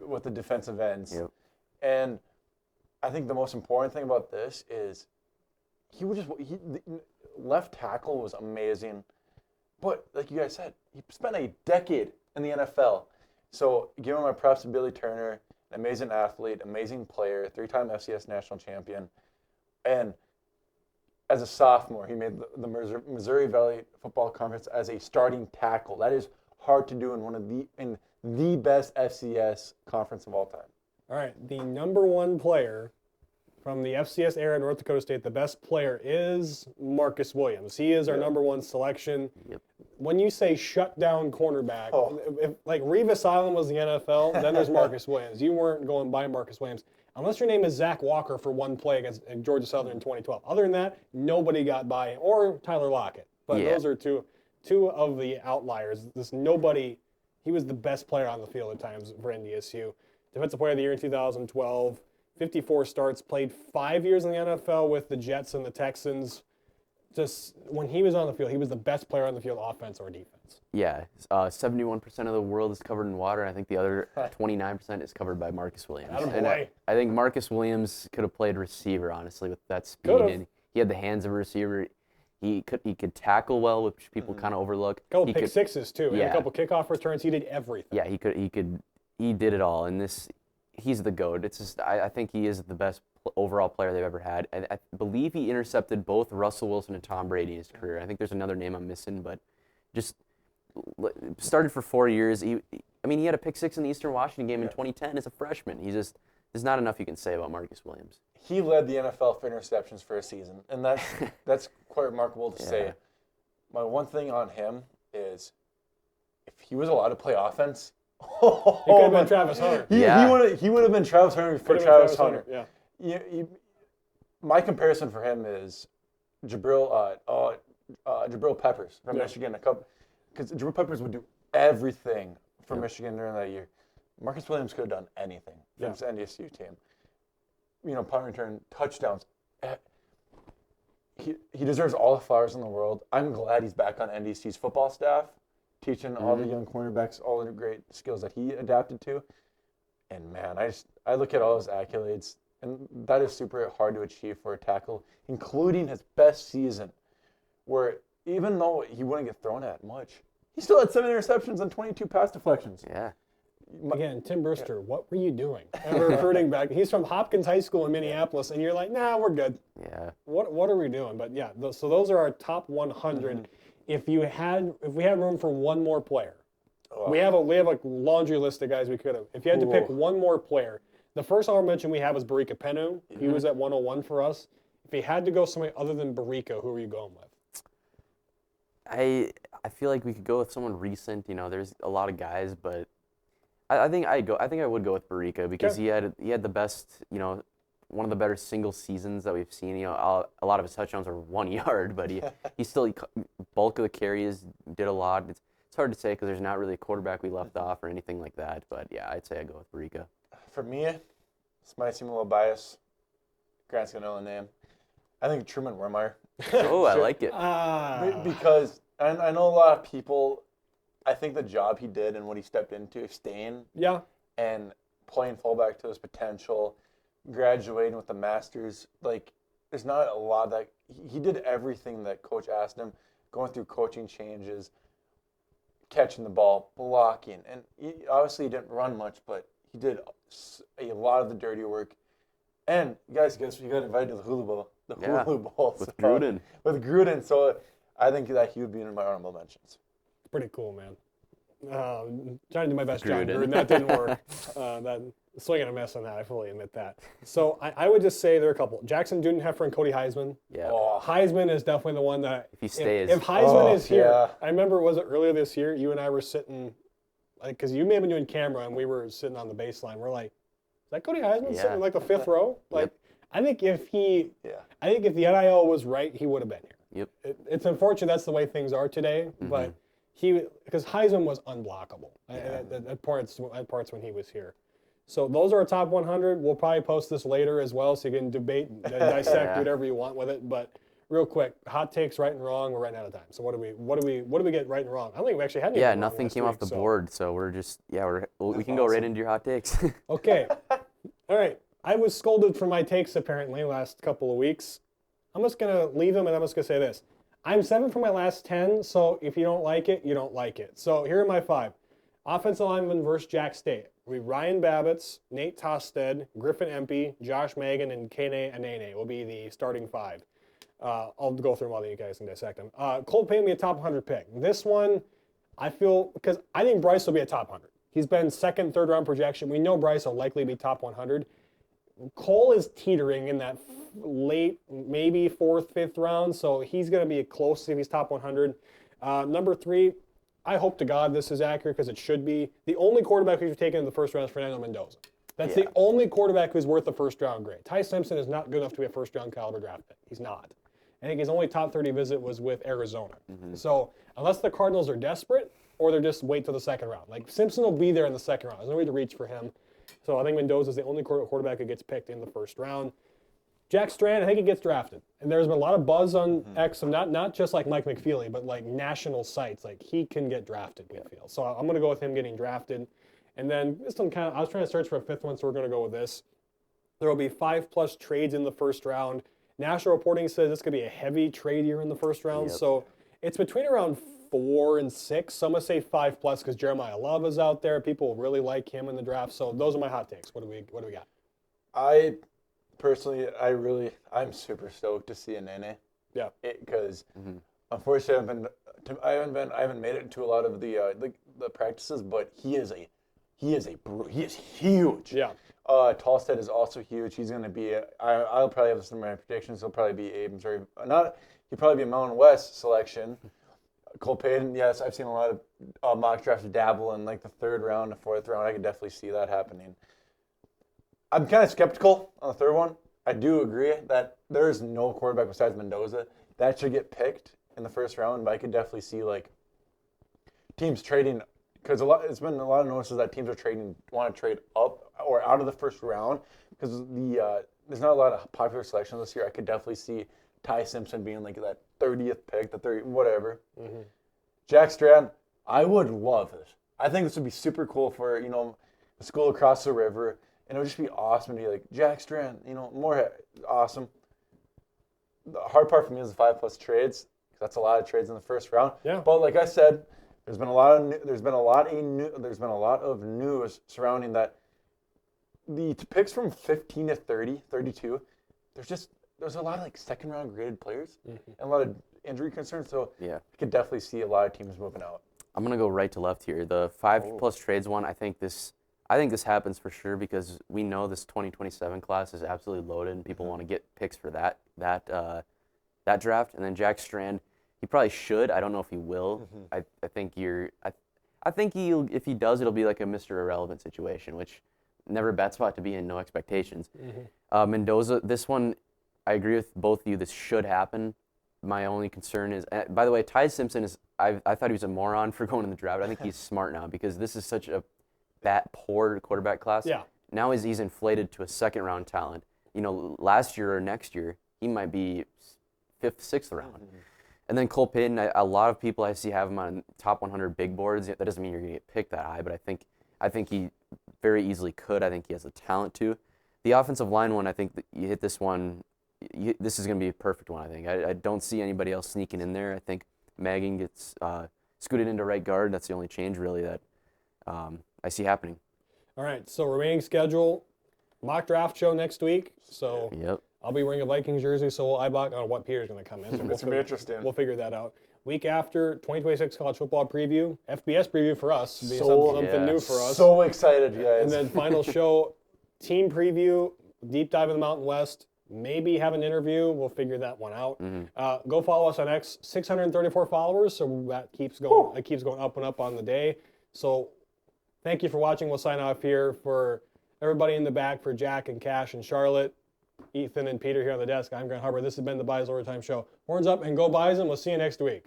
with the defensive ends. Yep. And I think the most important thing about this is the left tackle was amazing. But like you guys said, he spent a decade in the NFL. So give him my props to Billy Turner, an amazing athlete, amazing player, 3-time FCS national champion. And as a sophomore, he made the Missouri Valley Football Conference as a starting tackle. That is hard to do in the best FCS conference of all time. All right, the number 1 player from the FCS era at North Dakota State, the best player is Marcus Williams. He is our number 1 selection. Yep. When you say shutdown cornerback, if like Revis Island was the NFL, then there's Marcus Williams. You weren't going by Marcus Williams. Unless your name is Zach Walker for one play against Georgia Southern in 2012. Other than that, nobody got by, or Tyler Lockett. But those are two of the outliers. He was the best player on the field at times for NDSU. Defensive Player of the Year in 2012, 54 starts, played 5 years in the NFL with the Jets and the Texans. Just when he was on the field, he was the best player on the field, offense or defense. Yeah, 71% of the world is covered in water. I think the other 29% is covered by Marcus Williams. And I think Marcus Williams could have played receiver, honestly, with that speed. And he had the hands of a receiver. He could tackle well, which people kind of overlook. A couple pick sixes too. Yeah. A couple kickoff returns. He did everything. Yeah, he did it all. And he's the GOAT. It's just I think he is the best overall player they've ever had. And I believe he intercepted both Russell Wilson and Tom Brady in his career. I think there's another name I'm missing, but just started for 4 years. He had a pick 6 in the Eastern Washington game in 2010 as a freshman. There's not enough you can say about Marcus Williams. He led the NFL for interceptions for a season, and that's quite remarkable to say. My one thing on him is, if he was allowed to play offense, he could have been Travis Hunter. He would have been Travis Hunter for Travis Hunter. Yeah. My comparison for him is Jabril Peppers from Michigan. Because Jabril Peppers would do everything for Michigan during that year. Marcus Williams could have done anything for this NDSU team. Punt return, touchdowns. He deserves all the flowers in the world. I'm glad he's back on NDSU's football staff, teaching all the young cornerbacks all the great skills that he adapted to. And man, I look at all his accolades, and that is super hard to achieve for a tackle, including his best season, where even though he wouldn't get thrown at much, he still had 7 interceptions and 22 pass deflections. Yeah. Again, Tim Brewster, what were you doing? Recruiting back. He's from Hopkins High School in Minneapolis, and you're like, nah, we're good. Yeah. What are we doing? But yeah, so those are our top 100. If we had room for one more player, we have a laundry list of guys we could have. If you had to pick one more player, the first honorable mention we have was Barika Penu. He was at 101 for us. If you had to go somebody other than Barika, who are you going with? I feel like we could go with someone recent. There's a lot of guys, but I think I would go with Barika because he had the best, one of the better single seasons that we've seen. A lot of his touchdowns are 1 yard, but he still bulk of the carries, did a lot. It's It's hard to say because there's not really a quarterback we left off or anything like that. But yeah, I'd say I go with Barica. For me, this might seem a little biased. Grant's going to know the name. I think Truman Wermeyer. Oh, I like it. Because I know a lot of people, I think the job he did and what he stepped into, staying and playing fullback to his potential, graduating with a master's, like, there's not a lot that he did everything that coach asked him, going through coaching changes, catching the ball, blocking, and obviously he didn't run much, but he did a lot of the dirty work. And guys, guess we got invited to the Hulu Bowl. Hulu Bowl with Gruden. With Gruden, so I think that he would be in my honorable mentions. Pretty cool, man. Trying to do my best, John Gruden. That didn't work. That swing and a miss on that. I fully admit that. So I would just say there are a couple: Jackson Dudenheffer and Cody Heisman. Yeah. Heisman is definitely the one that if he stays. If Heisman is here, I remember was it earlier this year? You and I were sitting, like, because you may have been doing camera and we were sitting on the baseline. We're like, is that Cody Heisman sitting in like the 5th row? Like, I think if the NIL was right, he would have been here. Yep. It's unfortunate that's the way things are today, but because Heisman was unblockable at parts when he was here. So those are our top 100. We'll probably post this later as well, so you can debate, dissect, do whatever you want with it. But real quick, hot takes, right and wrong. We're running out of time. So what do we get right and wrong? I don't think we actually had any. Yeah, nothing came off the board, so we're just we can go right into your hot takes. Okay, all right. I was scolded for my takes apparently last couple of weeks. I'm just gonna leave them, and I'm just gonna say this: I'm 7 for my last 10. So if you don't like it, you don't like it. So here are my 5: offensive lineman versus Jack State. We Ryan Babbitts, Nate Tosted, Griffin Empey, Josh Magan, and Kane Anene will be the starting 5. I'll go through them all, then you guys can dissect them. Colt Payton will be a top 100 pick. This one, I feel, because I think Bryce will be a top 100. He's been 2nd, 3rd round projection. We know Bryce will likely be top 100. Cole is teetering in that late, maybe 4th, 5th round, so he's going to be close if he's top 100. Number 3, I hope to God this is accurate because it should be. The only quarterback we've taken in the 1st round is Fernando Mendoza. That's the only quarterback who's worth a 1st round grade. Ty Simpson is not good enough to be a 1st round caliber draft pick. He's not. I think his only top 30 visit was with Arizona. So unless the Cardinals are desperate or they're just wait till the 2nd round. Like Simpson will be there in the 2nd round. There's no way to reach for him. So I think Mendoza is the only quarterback who gets picked in the 1st round. Jack Strand, I think he gets drafted. And there's been a lot of buzz on X, and not just like Mike McFeely, but like national sites. Like he can get drafted, we feel. So I'm going to go with him getting drafted. And then this one I was trying to search for a 5th one, so we're going to go with this. There will be 5+ trades in the 1st round. National reporting says this could be a heavy trade year in the 1st round. So it's between around 4 and 6. Some would say 5+ because Jeremiah Love is out there. People really like him in the draft. So those are my hot takes. What do we got? I personally, I'm super stoked to see Nene. Yeah. Because unfortunately, I haven't made it to a lot of the practices, but he is huge. Yeah. Tallstead is also huge. He's going to be. I'll probably have some of my predictions. He'll probably be Abrams or he'll probably be a Mountain West selection. Cole Payton, yes, I've seen a lot of mock drafts dabble in like the 3rd round, the 4th round. I could definitely see that happening. I'm kind of skeptical on the 3rd one. I do agree that there is no quarterback besides Mendoza that should get picked in the 1st round, but I could definitely see like teams trading because it's been a lot of notices that teams want to trade up or out of the 1st round because there's not a lot of popular selections this year. I could definitely see Ty Simpson being like that 30th pick, the 30 whatever. Jack Strand, I would love this. I think this would be super cool for the school across the river. And it would just be awesome to be like, Jack Strand, more awesome. The hard part for me is the 5+ trades. That's a lot of trades in the 1st round. Yeah. But like I said, there's been a lot of news surrounding that. The picks from 15 to 30, 32, there's a lot of like 2nd round graded players and a lot of injury concerns. So I could definitely see a lot of teams moving out. I'm gonna go right to left here. The 5+ trades one, I think this happens for sure because we know this 2027 class is absolutely loaded and people want to get picks for that draft. And then Jack Strand, he probably should. I don't know if he will. I think if he does, it'll be like a Mr. Irrelevant situation, which never a bad spot to be in, no expectations. Mendoza, this one, I agree with both of you. This should happen. My only concern is, by the way, Ty Simpson is I thought he was a moron for going in the draft. I think he's smart now because this is such a poor quarterback class. Yeah. Now he's inflated to a second-round talent. You know, last year or next year, he might be 5th, 6th round. Mm-hmm. And then Cole Payton, a lot of people I see have him on top 100 big boards. That doesn't mean you're going to get picked that high, but I think he very easily could. I think he has the talent to. The offensive line one, I think that you hit this one. This is going to be a perfect one, I think. I don't see anybody else sneaking in there. I think Magging gets scooted into right guard. That's the only change, really, that I see happening. All right, so remaining schedule, mock draft show next week. So Yep. I'll be wearing a Vikings jersey, so I don't know what Peter's going to come in. So It's going to be interesting. We'll figure that out. Week after, 2026 college football preview, FBS preview for us. Be So- something new for us. So excited, guys. And then final show, team preview, deep dive in the Mountain West. Maybe have an interview. We'll figure that one out. Go follow us on X. 634 followers, so that keeps going. It keeps going up and up on the day. So thank you for watching. We'll sign off here for everybody in the back, for Jack and Cash and Charlotte, Ethan and Peter here on the desk. I'm Grant Hubbard. This has been the Bison Overtime Show. Horns up and go Bison. We'll see you next week.